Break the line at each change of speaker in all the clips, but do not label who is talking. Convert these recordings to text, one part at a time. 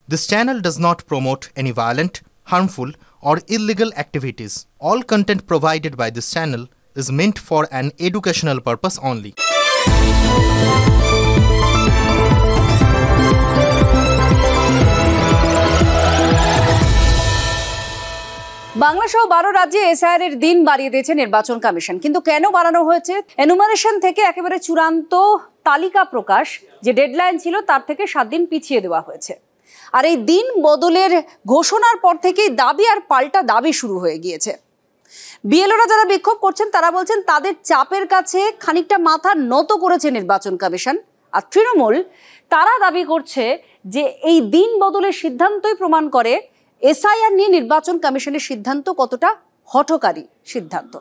This channel does not promote any violent, harmful, or illegal activities. All content provided by this channel is meant for an educational purpose only.
Bangla সহ 12 রাজ্যে SIR এর দিন বাড়িয়ে দিয়েছে নির্বাচন commission. কিন্তু কেন বাড়ানো হয়েছে? এনুমারেশন থেকে একেবারে চূড়ান্ত তালিকা প্রকাশ যে ডেডলাইন ছিল তার থেকে 7 দিন পিছিয়ে দেওয়া হয়েছে। আর এই দিন বদলের ঘোষণার পর থেকেই দাবি আর পাল্টা দাবি শুরু হয়ে গিয়েছে। বিএলওরা যারা বিক্ষোভ করছেন তারা বলছেন তাদের চাপের কাছে খানিকটা মাথা নত করেছে নির্বাচন কমিশন। আর তৃণমূল তারা দাবি করছে যে এই দিন বদলের সিদ্ধান্তই প্রমাণ করে এসআইআর নিয়ে নির্বাচন কমিশনের সিদ্ধান্ত কতটা হঠকারী সিদ্ধান্ত।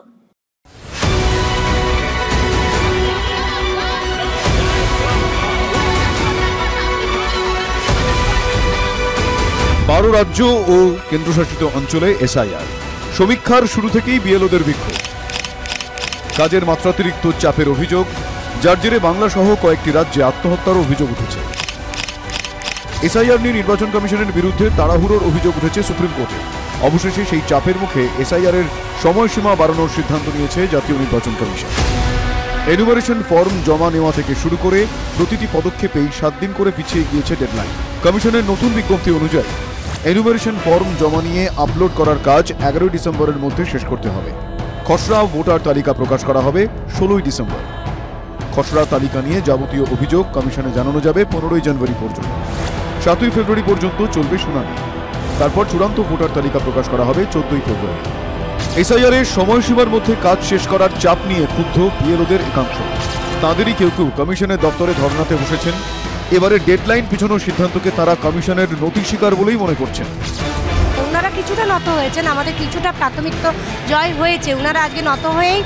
বারো রাজ্য ও কেন্দ্রশাসিত অঞ্চলে এসআইআর সমীক্ষার শুরু থেকেই বিএলওদের বিক্ষোভ। কাজের মাত্রাতিরিক্ত চাপের অভিযোগ, যার জেরে বাংলা সহ কয়েকটি রাজ্যে আত্মহত্যার অভিযোগ উঠেছে। এসআইআর নিয়ে নির্বাচন কমিশনের বিরুদ্ধে তাড়াহুড়োর অভিযোগ উঠেছে সুপ্রিম কোর্টে। অবশেষে সেই চাপের মুখে এসআইআর এর সময়সীমা বাড়ানোর সিদ্ধান্ত নিয়েছে জাতীয় নির্বাচন কমিশন। এনুমারেশন ফর্ম জমা নেওয়া থেকে শুরু করে প্রতিটি পদক্ষেপেই 7 দিন করে পিছিয়ে গিয়েছে ডেডলাইন। কমিশনের নতুন বিজ্ঞপ্তি অনুযায়ী এনুমারেশন ফর্ম জমা নিয়ে আপলোড করার কাজ 11 ডিসেম্বরের মধ্যে শেষ করতে হবে। খসড়া ভোটার তালিকা প্রকাশ করা হবে 16 ডিসেম্বর। খসড়া তালিকা নিয়ে যাবতীয় অভিযোগ কমিশনে জানানো যাবে 15 জানুয়ারি পর্যন্ত। 7 ফেব্রুয়ারি পর্যন্ত চলবে শুনানি। তারপর চূড়ান্ত ভোটার তালিকা প্রকাশ করা হবে 14 ফেব্রুয়ারি। এসআইআর এর সময়সীমার মধ্যে কাজ শেষ করার চাপ নিয়ে ক্ষুব্ধ বিএলওদের একাংশ। তাঁদেরই কেউ কেউ কমিশনের দপ্তরে ধর্নাতে বসেছেন। এবারে ডেডলাইন পিছানোর সিদ্ধান্তকে তারা কমিশনের নতি স্বীকার বলেই মনে করছেন।
ওনারা কিছুটা নত হয়েছেন, আমাদের কিছুটা প্রাথমিক তো জয় হয়েছে। ওনারা আজকে নত হয়েই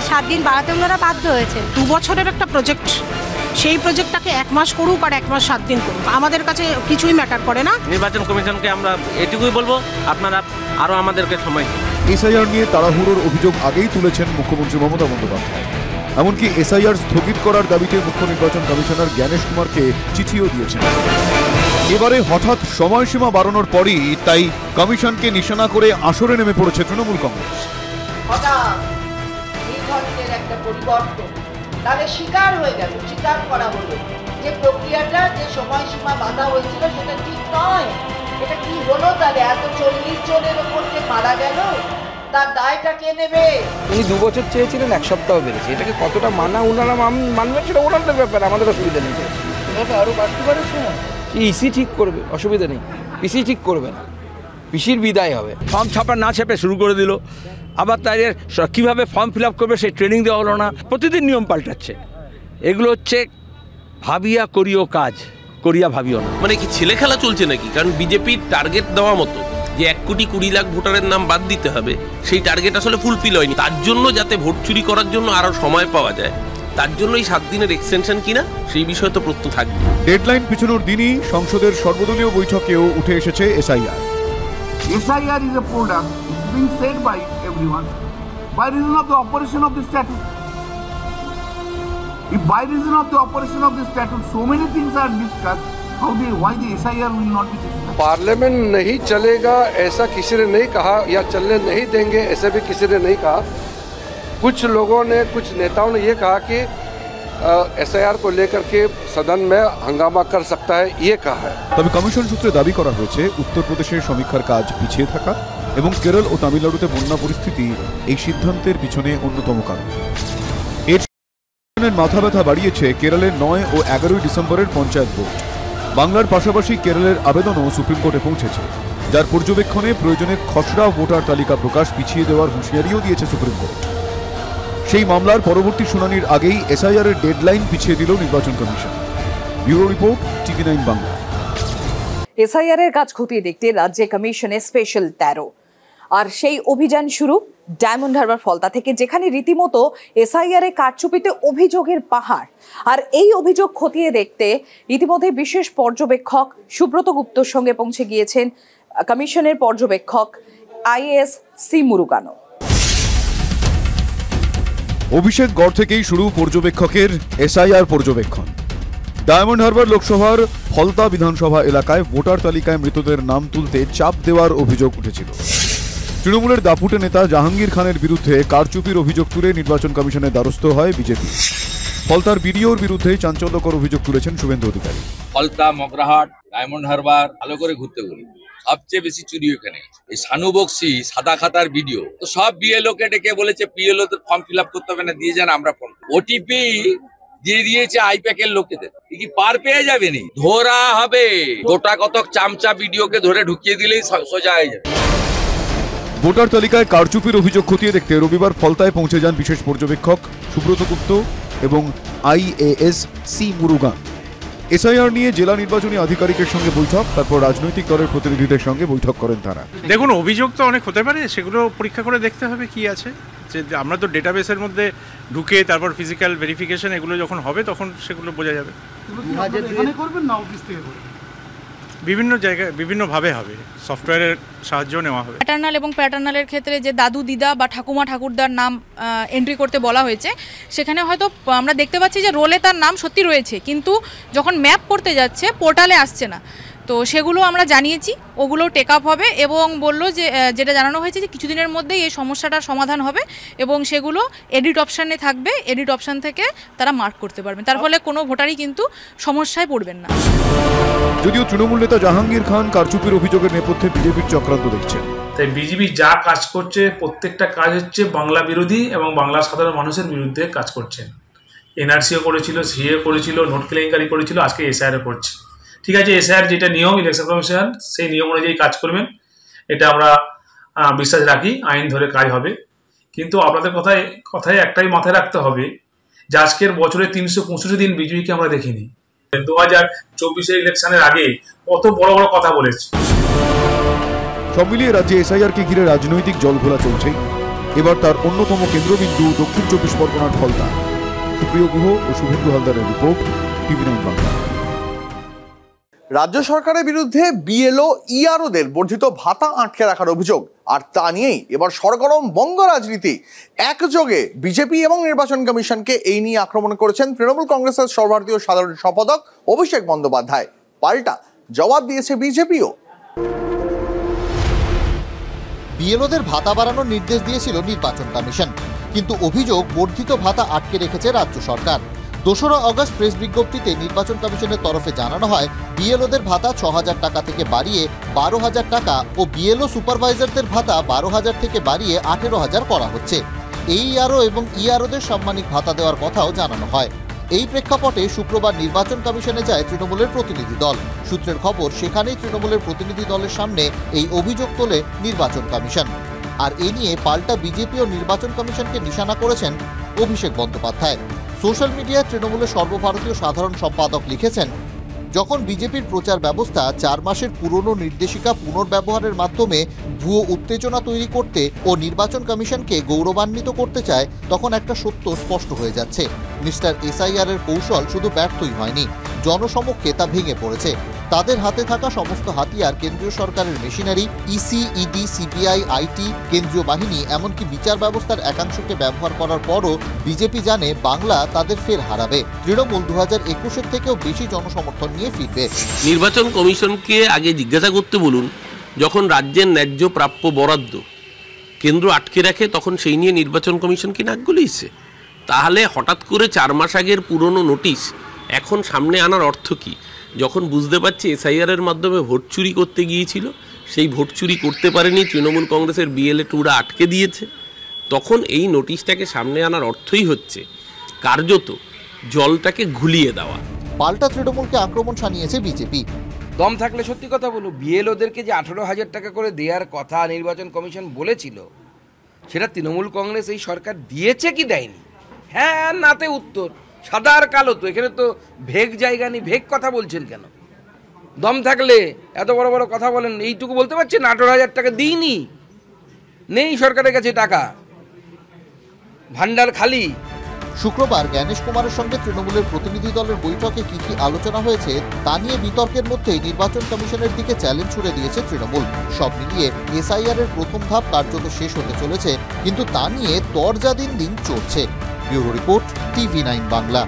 7 দিন বাড়াতে ওনারা বাধ্য হয়েছেন।
2 বছরের একটা প্রজেক্ট, সেই প্রজেক্টটাকে 1 মাস করুক আর 1 মাস 7 দিন করুক, আমাদের কাছে কিছুই ম্যাটার করে না।
নির্বাচন কমিশনকে আমরা এটুকুই বলবো, আপনারা আরও আমাদেরকে সময় দিন।
এসআইআর নিয়ে তাড়াহুড়োর অভিযোগ আগেই তুলেছেন মুখ্যমন্ত্রী মমতা বন্দ্যোপাধ্যায়। এমনকি এসআইআর স্থগিত করার দাবিতে মুখ্য নির্বাচন কমিশনার জ্ঞানেশ কুমারকে চিঠিও দিয়েছেন। এবারে হঠাৎ সময়সীমা বাড়ানোর পরই তাই কমিশনকে নিশানা করে আসরে নেমে পড়েছে তৃণমূল কংগ্রেস।
হঠাৎ এই ধরনের একটা পরিবর্তন তাহলে স্বীকার হয়ে গেল, স্বীকার করা হলো যে প্রক্রিয়াটা, যে সময়সীমা বাধা হয়েছিল সেটা ঠিক নয়। এটা কি হলো তাহলে? এত 40 জনের ওপর যে মারা গেল, তার দায়টা কে নেবে?
উনি 2 বছর চেয়েছিলেন, 1 সপ্তাহ বেড়েছে। এটাকে কতটা মানা ওনারা মানবেন সেটা ওনাদের ব্যাপার, আমাদের অসুবিধা নেই। আরো বাড়তে পারছে না, ইসি ঠিক করবে, অসুবিধা নেই। পিসি ঠিক করবে না, পিসির বিদায় হবে।
ফর্ম ছাপা না ছাপে শুরু করে দিল। আবার তাই কীভাবে ফর্ম ফিল আপ করবে সেই ট্রেনিং দেওয়া হলো না। প্রতিদিন নিয়ম পাল্টাচ্ছে। এগুলো হচ্ছে ভাবিয়া করিও কাজ, করিয়া ভাবিও না।
মানে কি ছেলে খেলা চলছে নাকি? কারণ বিজেপির টার্গেট দেওয়া মতো যে 1,20,00,000 ভোটারের নাম বাদ দিতে হবে, সেই টার্গেট আসলে ফুলফিল হয়নি। তার জন্য যাতে ভোট চুরি করার জন্য আরও সময় পাওয়া যায়, তার জন্য এই 7 দিনের এক্সটেনশন কিনা সেই বিষয়ে তো প্রশ্ন থাকবে।
ডেডলাইন পিছানোর দিনই সংসদের সর্বদলীয় বৈঠকেও উঠে এসেছে SIR.
SIR is a product, it's being said by everyone, by reason of the operation of the statute. If by reason of the operation of the statute so many things are discussed, why the SIR will not be discussed?
Parliament नहीं चलेगा ऐसा किसी ने नहीं कहा, या चलने नहीं देंगे ऐसा भी किसी ने नहीं कहा। कुछ लोगों ने, कुछ नेताओं ने ये कहा कि एसआईआर को लेकर के सदन में हंगामा कर सकता है, ये कहा है।
তবে কমিশন সূত্রে দাবি করা হয়েছে উত্তরপ্রদেশের সমীক্ষার কাজ পিছিয়ে থাকা এবং কেরল ও তামিলনাড়ুতে বন্যা পরিস্থিতি এই সিদ্ধান্তের পিছনে অন্যতম কারণ। এর মাথা ব্যথা বাড়িয়েছে কেরলের 9 ও 11 ডিসেম্বরের পঞ্চায়েত ভোট। বাংলার পাশাপাশি কেরলের আবেদনও সুপ্রিম কোর্টে পৌঁছেছে, যার পর্যবেক্ষণে প্রয়োজনে খসড়া ভোটার তালিকা প্রকাশ পিছিয়ে দেওয়ার হুঁশিয়ারিও দিয়েছে সুপ্রিম কোর্ট। সেই মামলার পরবর্তী শুনানির আগেই এসআইআর এর ডেডলাইন পিছিয়ে দিল নির্বাচন commission. Bureau report, TV9 Bangla.
SIR এর কাজ খতিয়ে দেখতে রাজ্যে কমিশনে স্পেশাল 13, আর সেই অভিযান শুরু ডায়মন্ড হারবার ফলতা থেকে, যেখানে রীতিমতো এসআইআর এ কারচুপিতে অভিযোগের পাহাড়। আর এই অভিযোগ খতিয়ে দেখতে ইতিমধ্যে বিশেষ পর্যবেক্ষক সুব্রত গুপ্তর সঙ্গে পৌঁছে গিয়েছেন কমিশনের পর্যবেক্ষক IAS সি মুরুগানো।
অভিষেক গড় থেকেই শুরু পর্যবেক্ষকের এসআইআর পর্যবেক্ষণ। ডায়মন্ড হারবার লোকসভার ফলতা বিধানসভা এলাকায় ভোটার তালিকায় মৃতদের নাম তুলতে চাপ দেওয়ার অভিযোগ উঠেছিল। তৃণমূলের দাপুটে নেতা জাহাঙ্গীর খানের বিরুদ্ধে কারচুপির অভিযোগ তুলে নির্বাচন কমিশনের দ্বারস্থ হয় বিজেপি। ফলতার বিডিওর বিরুদ্ধে চাঞ্চল্যকর অভিযোগ তুলেছেন শুভেন্দু অধিকারী।
ফলতা, মগরাহাট, ডায়মন্ড হারবার ভালো করে ঘুরতে বলি। সবচেয়ে বেশি চুরি ওখানে। এই সানু বক্সি সাদা খাতার ভিডিও তো সব বিএলও কে ডেকে বলেছে পিএলও তে ফর্ম ফিল আপ করতে হবে না, দিয়ে যান আমরা ফর্ম। ওটিপি দিয়ে দিয়েছে আইপ্যাকের লোকেদের, কি পার পেয়ে যাবে নি, ধরা হবে। গোটা কতক চামচা ভিডিওকে ধরে ঢুকিয়ে দিলেই সোজা হয়ে যাবে।
ভোটার তালিকায় কারচুপির অভিযোগ খতিয়ে দেখতে রবিবার ফলতায় পৌঁছে যান বিশেষ পর্যবেক্ষক সুব্রত গুপ্ত এবং IAS সি মুরুগান। এসআইআর নিয়ে জেলা নির্বাচনী আধিকারিকের সঙ্গে বৈঠক, তারপর রাজনৈতিক দলের প্রতিনিধিদের সঙ্গে বৈঠক করেন তারা।
দেখুন, অভিযোগ তো অনেক হতে পারে, সেগুলো পরীক্ষা করে দেখতে হবে কি আছে। যে আমরা তো ডেটাবেসের মধ্যে ঢুকে তারপর ফিজিক্যাল ভেরিফিকেশন এগুলো যখন হবে তখন সেগুলো বোঝা যাবে। বিভিন্ন জায়গায় বিভিন্নভাবে হবে, সফটওয়্যারের সাহায্য নেওয়া হবে।
প্যাটার্নাল এবং প্যাটার্নালের ক্ষেত্রে যে দাদু দিদা বা ঠাকুমা ঠাকুরদার নাম এন্ট্রি করতে বলা হয়েছে, সেখানে হয়তো আমরা দেখতে পাচ্ছি যে রোলে তার নাম সত্যি রয়েছে, কিন্তু যখন ম্যাপ করতে যাচ্ছে পোর্টালে আসছে না। তো সেগুলো আমরা জানিয়েছি, ওগুলো টেক আপ হবে এবং বললো যে যেটা জানানো হয়েছে যে কিছুদিনের মধ্যেই এই সমস্যাটার সমাধান হবে এবং সেগুলো এডিট অপশানে থাকবে, এডিট অপশান থেকে তারা মার্ক করতে পারবেন। তার ফলে কোনো ভোটারই কিন্তু সমস্যায় পড়বেন না।
যদিও তৃণমূল নেতা জাহাঙ্গীর খান কারচুপির অভিযোগের নেপথ্যে বিজেপির চক্রান্ত দেখছেন।
তাই বিজেপি যা কাজ করছে প্রত্যেকটা কাজ হচ্ছে বাংলা বিরোধী এবং বাংলার সাধারণ মানুষের বিরুদ্ধে কাজ করছেন। এনআরসিও করেছিল, সিএ করেছিল, নোট কেলেঙ্কারি করেছিল, আজকে এসআইআরও করছে। ঠিক আছে, এসআইআর যেটা নিয়ম ইলেকশন কমিশন সেই নিয়ম অনুযায়ী কাজ করবেন, এটা আমরা বিশ্বাস রাখি, আইন ধরে কাজ হবে। কিন্তু আপনাদের কথায় একটাই মাথায় রাখতে হবে যে আজকের বছরে 365 দিন বিজেপিকে আমরা দেখিনি। 2024 ইলেকশনের আগে কত বড় বড় কথা বলেছে।
সব মিলিয়ে রাজ্যে এসআইআরকে ঘিরে রাজনৈতিক জলঘোলা চলছে। এবার তার অন্যতম কেন্দ্রবিন্দু দক্ষিণ 24 পরগনার ফলতা। সুপ্রিয় গুহ ও শুভেন্দু হালদারের রিপোর্ট, TV9 বাংলা।
রাজ্য সরকারের বিরুদ্ধে বিএলও ইআরওদের বর্ধিত ভাতা আটকে রাখার অভিযোগ, আর তা নিয়েই এবার সরগরম বঙ্গ রাজনীতি। একযোগে বিজেপি এবং নির্বাচন কমিশনকে এই নিয়ে আক্রমণ করেছেন তৃণমূল কংগ্রেসের সর্বভারতীয় সাধারণ সম্পাদক অভিষেক বন্দ্যোপাধ্যায়। পাল্টা জবাব দিয়েছে বিজেপিও।
বিএলওদের ভাতা বাড়ানোর নির্দেশ দিয়েছিল নির্বাচন কমিশন, কিন্তু অভিযোগ বর্ধিত ভাতা আটকে রেখেছে রাজ্য সরকার। 2রা আগস্ট প্রেস বিজ্ঞপ্তিতে নির্বাচন কমিশনের তরফে জানানো হয় বিএলওদের ভাতা 6,000 টাকা থেকে বাড়িয়ে 12,000 টাকা ও বিএলও সুপারভাইজারদের ভাতা 12,000 থেকে বাড়িয়ে 18,000 করা হচ্ছে। এইআরও এবং ইআরওদের সাম্মানিক ভাতা দেওয়ার কথাও জানানো হয়। এই প্রেক্ষাপটে শুক্রবার নির্বাচন কমিশনে যায় তৃণমূলের প্রতিনিধি দল। সূত্রের খবর, সেখানেই তৃণমূলের প্রতিনিধি দলের সামনে এই অভিযোগ তোলে নির্বাচন কমিশন। আর এ নিয়ে পাল্টা বিজেপি ও নির্বাচন কমিশনকে নিশানা করেছেন অভিষেক বন্দ্যোপাধ্যায়। সোশ্যাল মিডিয়ায় তৃণমূলের সর্বভারতীয় সাধারণ সম্পাদক লিখেছেন, যখন বিজেপির প্রচার ব্যবস্থা 4 মাসের পুরনো নির্দেশিকা পুনর্ব্যবহারের মাধ্যমে ভুয়ো উত্তেজনা তৈরি করতে ও নির্বাচন কমিশনকে গৌরবান্বিত করতে চায়, তখন একটা সত্য স্পষ্ট হয়ে যাচ্ছে। মিস্টার এসআইআর এর কৌশল শুধু ব্যর্থই হয়নি, জনসমক্ষে তা ভেঙে পড়েছে। তাদের হাতে থাকা সমস্ত হাতিয়ার কেন্দ্রীয় সরকারের machinery, EC, ED, CBI, IT, কেন্দ্রীয় বাহিনী, এমনকি বিচার ব্যবস্থার একাংশকে ব্যবহার করার পরও বিজেপি জানে বাংলা তাদের ফের হারাবে। তৃণমূল 2021-এর থেকেও বেশি জনসমর্থন নিয়ে ফিরবে।
নির্বাচন কমিশনকে আগে জিজ্ঞাসা করতে বলুন, যখন রাজ্যের ন্যায্য প্রাপ্য বরাদ্দ কেন্দ্র আটকে রাখে তখন সেই নিয়ে নির্বাচন কমিশন কি নাক গলিয়েছে? তাহলে হঠাৎ করে 4 মাস আগের পুরনো নোটিশ এখন সামনে আনার অর্থ কী? যখন বুঝতে পারছি এসআইআরের মাধ্যমে ভোট চুরি করতে গিয়েছিল, সেই ভোট চুরি করতে পারেনি, তৃণমূল কংগ্রেসের বিএলএ-2রা আটকে দিয়েছে, তখন এই নোটিশটাকে সামনে আনার অর্থই হচ্ছে কার্যত জলটাকে ঘুলিয়ে দেওয়া।
পাল্টা তৃণমূলকে আক্রমণ শানিয়েছে বিজেপি।
দম থাকলে সত্যি কথা বলুন, বিএলওদেরকে যে 18,000 টাকা করে দেওয়ার কথা নির্বাচন কমিশন বলেছিল, সেটা তৃণমূল কংগ্রেস এই সরকার দিয়েছে কি দেয়নি? হ্যাঁ নাতে উত্তর, সাদা আর কালো তো, এখানে তো ভেগ জায়গা নেই। ভেগ কথা বলছেন কেন? দম থাকলে এত বড় বড় কথা বলেন, এইটুকু বলতে পারছেন 18,000 টাকা দিইনি, নেই সরকারের কাছে টাকা, ভান্ডার খালি।
শুক্রবার জ্ঞানেশ কুমারের সঙ্গে তৃণমূলের প্রতিনিধি দলের বৈঠকে কি কি আলোচনা হয়েছে তা নিয়ে বিতর্কের মধ্যেই নির্বাচন কমিশনের দিকে চ্যালেঞ্জ ছুড়ে দিয়েছে তৃণমূল। সব মিলিয়ে এসআইআর এর প্রথম ধাপ কার্যত শেষ হতে চলেছে, কিন্তু তা নিয়ে তরজা দিন দিন চড়ছে। Bureau report, TV9 Bangla.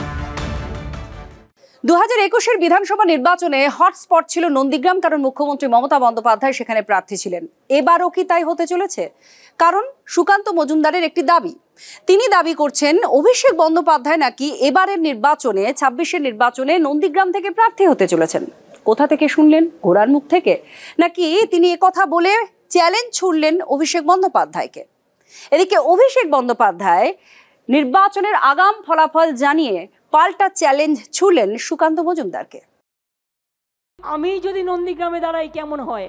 2021-এর বিধানসভা নির্বাচনে হটস্পট ছিল নন্দীগ্রাম, কারণ মুখ্যমন্ত্রী মমতা বন্দ্যোপাধ্যায় সেখানে প্রার্থী ছিলেন। এবারও কি তাই হতে চলেছে? কারণ সুকান্ত মজুমদারের একটি দাবি, তিনি দাবি করছেন অভিষেক বন্দ্যোপাধ্যায় নাকি এবারের নির্বাচনে 26-এর নির্বাচনে নন্দীগ্রাম থেকে প্রার্থী হতে চলেছেন। কোথা থেকে শুনলেন? ঘোড়ার মুখ থেকে, নাকি তিনি কথা বলে চ্যালেঞ্জ ছুড়লেন অভিষেক বন্দ্যোপাধ্যায়কে? এদিকে অভিষেক বন্দ্যোপাধ্যায় নির্বাচনের আগাম ফলাফল জানিয়ে পাল্টা চ্যালেঞ্জ ছুড়লেন সুকান্ত মজুমদারকে।
আমি যদি নন্দীগ্রামে দাঁড়াই কেমন হয়,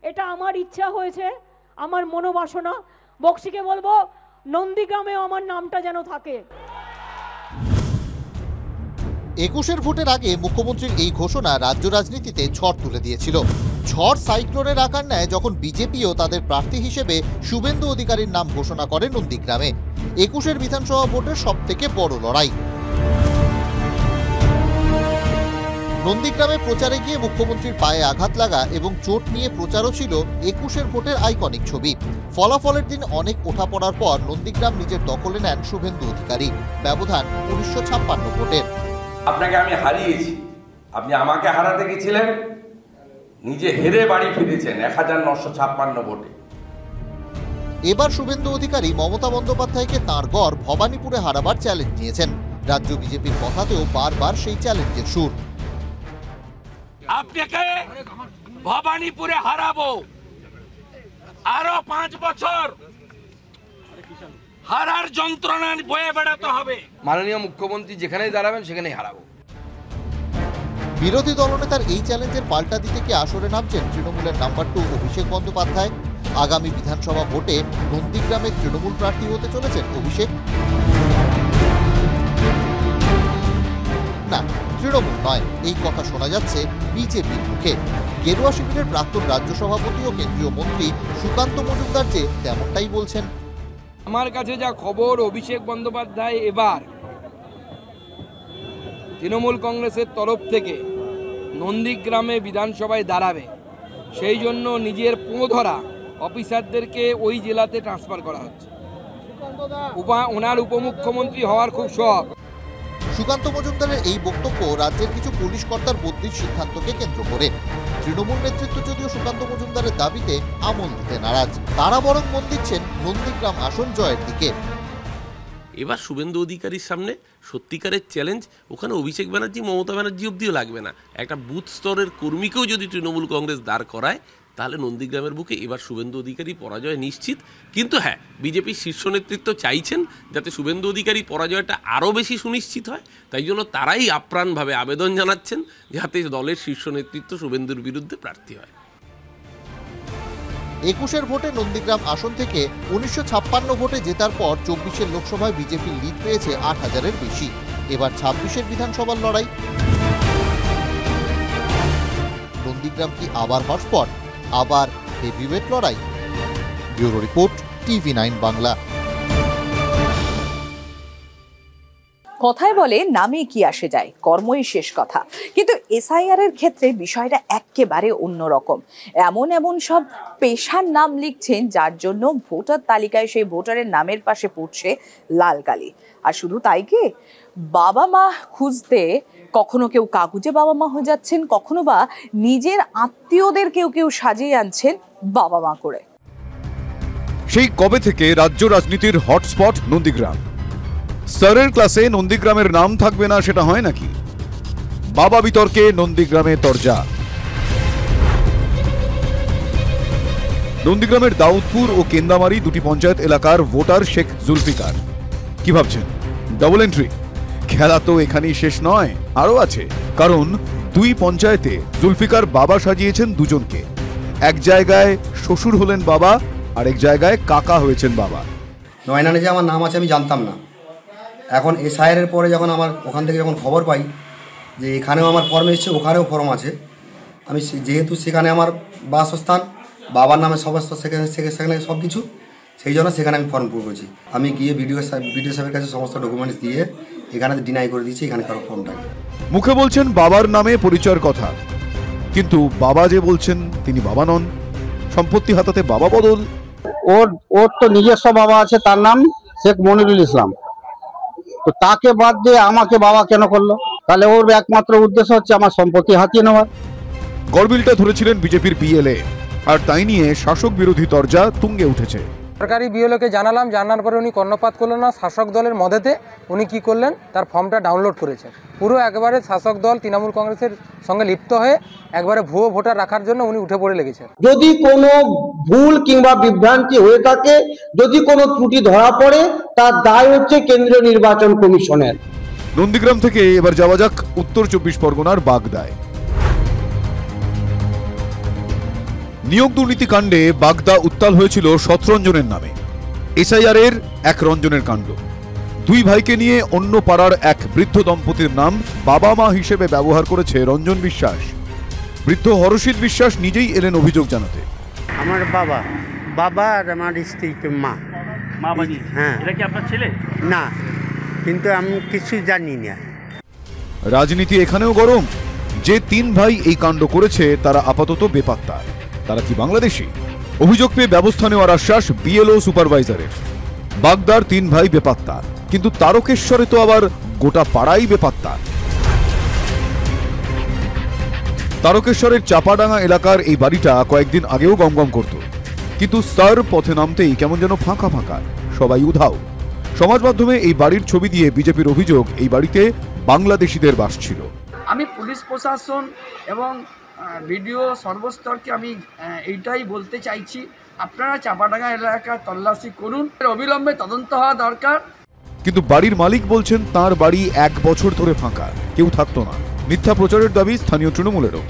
এটা আমার ইচ্ছা হয়েছে, আমার মনোবাসনা। বক্সিকে বলবো নন্দীগ্রামেও আমার নামটা যেন থাকে।
21-এর ভোটের আগে মুখ্যমন্ত্রীর এই ঘোষণা রাজ্য রাজনীতিতে ঝড় তুলে দিয়েছিল। ঝড় সাইক্লোনের আকার নেয় যখন বিজেপিও তাদের প্রার্থী হিসেবে শুভেন্দু অধিকারীর নাম ঘোষণা করে নন্দীগ্রামে। 21-এর বিধানসভা ভোটের সব থেকে বড় লড়াই। নন্দীগ্রামে প্রচারে গিয়ে মুখ্যমন্ত্রীর পায়ে আঘাত লাগা এবং চোট নিয়ে প্রচারও ছিল 21-এর ভোটের আইকনিক ছবি। ফলাফলের দিন অনেক ওঠাপড়ার পর নন্দীগ্রাম নিজের দখলে নেন শুভেন্দু অধিকারী, ব্যবধান 1956 ভোটের।
আপনাকে আমি হারিয়েছি, আপনি আমাকে হারাতে গেছিলেন, নিজে হেরে বাড়ি ফিরেছেন 1956 ভোটে।
এবার শুভেন্দু অধিকারী মমতা বন্দ্যোপাধ্যায়কে তাঁর গড় ভবানীপুরে হারাবার চ্যালেঞ্জ নিয়েছেন। রাজ্য বিজেপির কথাতেও বারবার সেই চ্যালেঞ্জের সুর।
আপনাকে ভবানীপুরে হারাবো, আরো 5 বছর হারার যন্ত্রণা বয়ে বেড়াতে হবে। মাননীয় মুখ্যমন্ত্রী যেখানেই দাঁড়াবেন সেখানেই হারাবো।
বিরোধী দলনেতার এই চ্যালেঞ্জের পাল্টা দিতে কি আসরে নামছেন তৃণমূলের নাম্বার 2 অভিষেক বন্দ্যোপাধ্যায়? আগামী বিধানসভা ভোটে নন্দীগ্রামের তৃণমূল প্রার্থী হতে চলেছেন অভিষেক? না, তৃণমূল নয়, এই কথা শোনা যাচ্ছে বিজেপির মুখে। গেরুয়া শিবিরের প্রাক্তন রাজ্য সভাপতি ও কেন্দ্রীয় মন্ত্রী সুকান্ত মজুমদার যে তেমনটাই বলছেন।
আমার কাছে যা খবর, অভিষেক বন্দ্যোপাধ্যায় এবার তৃণমূল কংগ্রেসের তরফ থেকে নন্দীগ্রামে বিধানসভায় দাঁড়াবে, সেই জন্য নিজের পোঁধরা অফিসারদেরকে ওই জেলাতে ট্রান্সফার করা হচ্ছে। ওনার উপমুখ্যমন্ত্রী হওয়ার খুব শখ।
সুকান্ত মজুমদারের এই বক্তব্য রাজ্যের কিছু পুলিশ কর্তার বদলির সিদ্ধান্তকে কেন্দ্র করে। তৃণমূল নেতৃত্ব যদিও সুকান্ত মজুমদারের দাবিতে আমল দিতে নারাজ, তারা বরং মন দিচ্ছেন নন্দীগ্রাম আসন জয়ের দিকে।
এবার শুভেন্দু অধিকারীর সামনে সত্যিকারের চ্যালেঞ্জ, ওখানে অভিষেক ব্যানার্জি, মমতা ব্যানার্জি অব্দিও লাগবে না, একটা বুথ স্তরের কর্মীকেও যদি তৃণমূল কংগ্রেস দাঁড় করায়, তাহলে নন্দীগ্রামের বুকে এবার শুভেন্দু অধিকারী পরাজয় নিশ্চিত। কিন্তু হ্যাঁ, বিজেপির শীর্ষ নেতৃত্ব চাইছেন যাতে শুভেন্দু অধিকারী পরাজয়টা আরও বেশি সুনিশ্চিত হয়, তাই জন্য তারাই আপ্রাণভাবে আবেদন জানাচ্ছেন যাতে দলের শীর্ষ নেতৃত্ব শুভেন্দুর বিরুদ্ধে প্রার্থী হয়।
21-এর ভোটে নন্দীগ্রাম আসন থেকে 1956 ভোটে জেতার পর 24-এর লোকসভায় বিজেপি লিড পেয়েছে 8000-এর বেশি। এবার 26-এর বিধানসভার লড়াই। নন্দীগ্রাম কি আবার হটস্পট, আবার হেভিওয়েট লড়াই? Bureau report, TV9 Bangla.
কথায় বলে নামে কি আসে যায়, কর্মই শেষ কথা। কিন্তু এসআইআর এর ক্ষেত্রে বিষয়টা একেবারে অন্যরকম। এমন সব পেশার নাম লিখছেন যার জন্য ভোটার তালিকায় সেই ভোটারের নামের পাশে পড়ছে লাল কালি। আর শুধু তাই কি, বাবা মা খুঁজতে কখনো কেউ কাগজে বাবা মা হয়ে যাচ্ছেন, কখনো বা নিজের আত্মীয়দের কেউ সাজিয়ে আনছেন বাবা মা করে।
সেই কবে থেকে রাজ্য রাজনীতির হটস্পট নন্দীগ্রাম। স্যারের ক্লাসে নন্দীগ্রামের নাম থাকবে না সেটা হয় নাকি? বাবা বিতর্কে নন্দীগ্রামে তরজা। নন্দীগ্রামের দাউদপুর ও কেন্দামারি দুটি পঞ্চায়েত এলাকার ভোটার শেখ জুলফিকার। কি ভাবছেন ডবল এন্ট্রি? খেলা তো এখানেই শেষ নয়, আরো আছে। কারণ দুই পঞ্চায়েতে জুলফিকার বাবা সাজিয়েছেন দুজনকে। এক জায়গায় শ্বশুর হলেন বাবা, আরেক জায়গায় কাকা হয়েছেন বাবা।
নয়নানে যে আমার নাম আছে আমি জানতাম না। এখন এসআইআরের পরে যখন আমার ওখান থেকে যখন খবর পাই যে এখানেও আমার ফর্ম এসছে, ওখানেও ফর্ম আছে, আমি যেহেতু সেখানে আমার বাসস্থান, বাবার নামে সমস্ত সেখানে সব কিছু, সেই জন্য সেখানে আমি ফর্ম পূরণ করেছি। আমি গিয়ে বিডিও সাহেবের কাছে সমস্ত ডকুমেন্টস দিয়ে এখানে ডিনাই করে দিয়েছি এখানে কারো ফর্মটাকে।
মুখে বলছেন বাবার নামে পরিচয়ের কথা, কিন্তু বাবা যে বলছেন তিনি বাবা নন। সম্পত্তি হাতাতে বাবা বদল।
ওর তো নিজস্ব বাবা আছে, তার নাম শেখ মনিরুল ইসলাম। তো তাকে বাদ দিয়ে আমাকে বাবা কেন করলো? তাহলে ওর একমাত্র উদ্দেশ্য হচ্ছে আমার সম্পত্তি হাতিয়ে নেওয়ার।
গড়বিলটা ধরেছিলেন বিজেপির বিএলএ, আর তাই নিয়ে শাসক বিরোধী তরজা তুঙ্গে উঠেছে।
সরকারি বিএলওকে জানালাম, জানার পরে উনি কর্ণপাত করলেন না। শাসক দলের মদতে উনি কি করলেন, তার ফর্মটা ডাউনলোড করেছেন। পুরো একবারে শাসক দল তৃণমূল কংগ্রেসের সঙ্গে লিপ্ত হয়ে একবারে ভুয়ো ভোটার রাখার জন্য উনি উঠে পড়ে লেগেছেন।
যদি কোনো ভুল কিংবা বিভ্রান্তি হয়ে থাকে, যদি কোনো ত্রুটি ধরা পড়ে, তার দায় হচ্ছে কেন্দ্রীয় নির্বাচন কমিশনের।
নন্দীগ্রাম থেকে এবার যাওয়া যাক উত্তর 24 পরগনার বাগদায়। নিয়োগ দুর্নীতি কাণ্ডে বাগদা উত্তাল হয়েছিল শতরঞ্জনের নামে। এসআইআর এর এক রঞ্জনের কাণ্ড। দুই ভাইকে নিয়ে অন্য পাড়ার এক বৃদ্ধ দম্পতির নাম বাবা মা হিসেবে ব্যবহার করেছে রঞ্জন বিশ্বাস। বৃদ্ধ হরষিত বিশ্বাস নিজেই এলেন অভিযোগ জানাতে।
আমার বাবা আর আমার স্ত্রী মা। হ্যাঁ,
এটা কি আপনার ছেলে?
না, কিন্তু আমি কিছু জানি না।
রাজনীতি এখানেও গরম। যে তিন ভাই এই কাণ্ড করেছে তারা আপাতত বেপাত্তা। তারা কি বাংলাদেশি? অভিযোগ পেয়ে ব্যবস্থা নেওয়ার আশ্বাস বিএলও সুপারভাইজারের। বাগদার তিন ভাই বেপাত্তা, কিন্তু তারকেশ্বরে তো আবার গোটা পাড়াই বেপাত্তা। তারকেশ্বরের চাপাডাঙ্গা এলাকার এই বাড়িটা কয়েকদিন আগেও গমগম করত, কিন্তু স্যার পথে নামতেই কেমন যেন ফাঁকা ফাঁকা, সবাই উধাও। সমাজ মাধ্যমে এই বাড়ির ছবি দিয়ে বিজেপির অভিযোগ এই বাড়িতে বাংলাদেশিদের বাস ছিল।
আমি পুলিশ প্রশাসন এবং ভিডিও সর্বস্তরকে আমি এইটাই বলতে চাইছি, আপনারা চাপাডাঙ্গা এলাকা তল্লাশি করুন, অবিলম্বে তদন্ত হওয়া দরকার।
কিন্তু বাড়ির মালিক বলছেন তার বাড়ি 1 বছর ধরে ফাঁকা, কেউ থাকতো না। মিথ্যা প্রচারের দাবি স্থানীয় তৃণমূলেরও।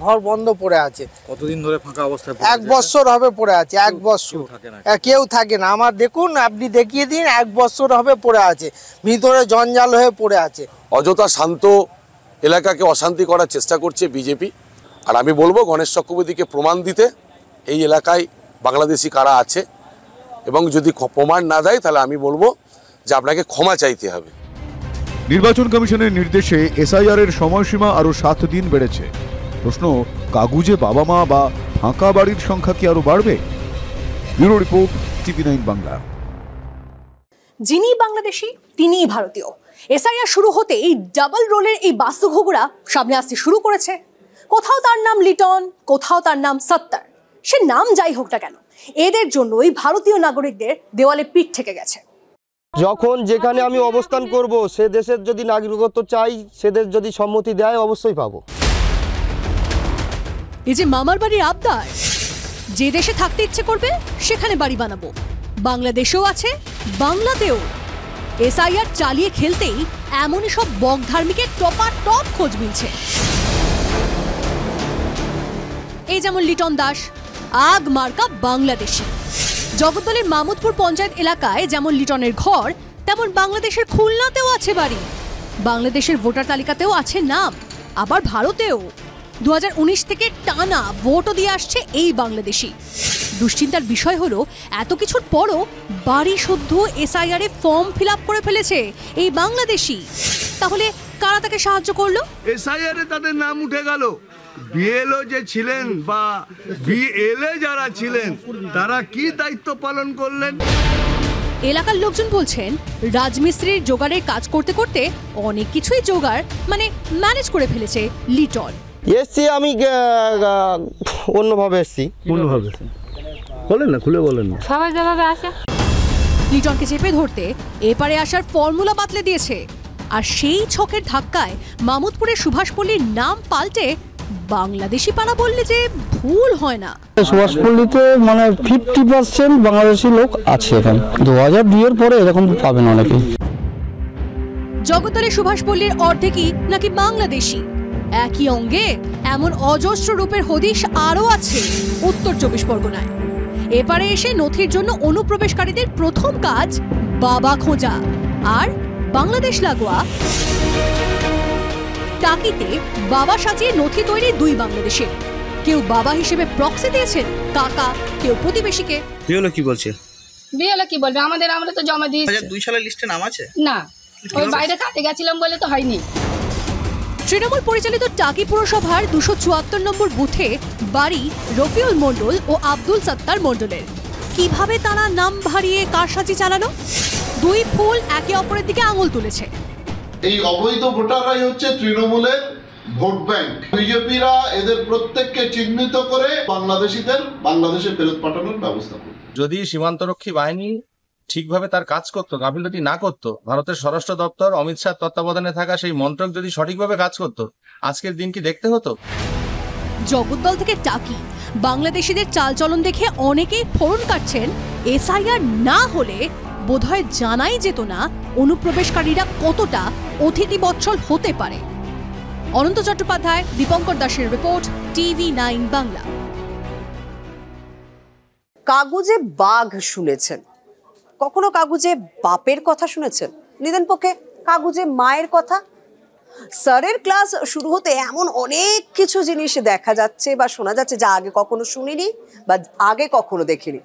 ঘর বন্ধ পড়ে আছে।
কতদিন ধরে ফাঁকা অবস্থায়?
1 বছর হবে পড়ে আছে। 1 বছর কেউ থাকে না। আমার দেখুন, আপনি দেখিয়ে দিন, 1 বছর হবে পড়ে আছে, ভিতরে জঞ্জাল হয়ে পড়ে আছে।
অযথা শান্ত এলাকাকে অশান্তি করার চেষ্টা করছে বিজেপি। আর আমি বলবো গণেশ চক্রবর্তীকে প্রমাণ দিতে এই এলাকায় বাংলাদেশি কারা আছে, এবং যদি প্রমাণ না দেয় তাহলে আমি বলবো যে আপনাকে ক্ষমা চাইতে হবে।
নির্বাচন কমিশনের নির্দেশে এসআইআর এর সময়সীমা আরো 7 দিন বেড়েছে। প্রশ্ন, কাগুজে বাবা মা বা ফাঁকা বাড়ির সংখ্যা কি আরো বাড়বে? Bureau report, TV nine Bangla.
যিনি বাংলাদেশি তিনিই ভারতীয়। এসআইআর শুরু হতে এই ডাবল রোলের এই বাস্তুঘুঘুরা সামনে আসতে শুরু করেছে। কোথাও তার নাম লিটন, কোথাও তার নাম সত্তার। সে নাম যাই হোক না কেন, এদের জন্যই ভারতীয় নাগরিকদের দেওয়ালে পিঠ থেকে গেছে।
যখন যেখানে আমি অবস্থান করব, সে দেশের যদি নাগরিকত্ব চাই, সে দেশ যদি সম্মতি দেয়, অবশ্যই পাবো।
এই যে মামার বাড়ির আবদার, যে দেশে থাকতে ইচ্ছে করবে সেখানে বাড়ি বানাবো। বাংলাদেশেও আছে, বাংলাতেও। এসআইআর চালিয়ে খেলতেই এমনই সব বক ধার্মিকের টপ খোঁজ মিলছে। এই যেমন লিটন দাস, আগ মার্কা বাংলাদেশি। জগদ্দলের মামুদপুর পঞ্চায়েত এলাকায় যেমন লিটনের ঘর, তেমন বাংলাদেশের খুলনাতেও আছে বাড়ি। বাংলাদেশের ভোটার তালিকাতেও আছে নাম, আবার ভারতেও। 2019 থেকে টানা ভোটও দিয়ে আসছে এই বাংলাদেশি। দুশ্চিন্তার বিষয় হলো, এত কিছুর পরও বাড়ি শুদ্ধ এসআইআর এ ফর্ম ফিল আপ করে ফেলেছে এই বাংলাদেশি। তাহলে কারা তাকে সাহায্য করলো?
এসআইআর এ তাদের নাম উঠে গেল। বিএলও যে ছিলেন বা বিএলএ যারা ছিলেন, তারা কি দায়িত্ব পালন করলেন?
এলাকার লোকজন বলছেন, রাজমিস্ত্রির জোগাড়ের কাজ করতে করতে অনেক কিছুই জোগাড় ম্যানেজ করে ফেলেছে লিটন।
এসছি আমি অন্যভাবে এসছি।
অন্যভাবে বলেন না, খুলে বলেন না।
সবাই যেভাবে আসে, লিটনকে চেপে ধরতে এপারে আসার ফর্মুলা বাতলে দিয়েছে। আর সেই ছকের ধাক্কায় মামুদপুরের সুভাষপল্লীর নাম পাল্টে বাংলাদেশি পাড়া বললে যে ভুল হয় না।
সুভাষপল্লীতে 50% বাংলাদেশি লোক আছে এখানে। 2002 এর পরে এরকম পাবেন অনেকে।
জগদ্দলের সুভাষপল্লীর অর্ধেকই নাকি বাংলাদেশি। একই অঙ্গে এমন অজস্র রূপের হদিশ আরও আছে উত্তর 24 পরগনায়। এপারে এসে নথির জন্য অনুপ্রবেশকারীদের প্রথম কাজ বাবা খোঁজা। আর বাংলাদেশ লাগোয়া টাকিতে বাবা সাজিয়ে নথি তৈরি 2 বাংলাদেশের। কেউ বাবা হিসেবে প্রক্সি দিয়েছেন কাকা, কেউ প্রতিবেশীকে।
বিএলও কি বলছে?
বিএলও কি বলবে, আমরা তো জমা দিয়েছি।
2002 সালের লিস্টে নাম আছে
না, ওই বাইরে কাটে গেছিলাম বলে তো হয়নি।
তৃণমূল পরিচালিত টাকি পুরসভার 274 নম্বর বুথে বাড়ি রফিউল মণ্ডল ও আব্দুল সত্তার মণ্ডলের। কিভাবে তারা নাম ভারিয়ে কারসাজি চালানো? দুই ফুল একে অপরের দিকে আঙুল তুলেছে।
এই অবৈধ ভোটাররাই হচ্ছে তৃণমূলের ভোট ব্যাংক। বিজেপিরা এদের প্রত্যেককে চিহ্নিত করে বাংলাদেশিদের বাংলাদেশে ফেরত পাঠানোর ব্যবস্থা করবে।
যদি সীমান্তরক্ষী বাহিনী ঠিকভাবে তার কাজ করতো, গাফিলতি না করতো, ভারতের স্বরাষ্ট্র দপ্তর অমিত শাহ তত্ত্বাবধানে থাকা সেই মন্ত্রক যদি সঠিকভাবে কাজ করতো, আজকের দিন কি দেখতে হতো?
জগদ্দল থেকে টাকি বাংলাদেশিদের চালচলন দেখে অনেকেই ফোরন কাটছেন, এসআইআর না হলে বোধহয় জানাই যেত না অনুপ্রবেশকারীরা কতটা অতিথি বৎসল হতে পারে। অনন্ত চট্টোপাধ্যায়, দীপঙ্কর দাসের রিপোর্ট, TV9 বাংলা।
কাগজে বাঘ শুনেছেন, কখনো কাগজে বাপের কথা শুনেছেন? নিদেন পক্ষে কাগজে মায়ের কথা। স্যারের ক্লাস শুরু হতে এমন অনেক কিছু জিনিস দেখা যাচ্ছে বা শোনা যাচ্ছে যা আগে কখনো শুনিনি বা আগে কখনো দেখিনি।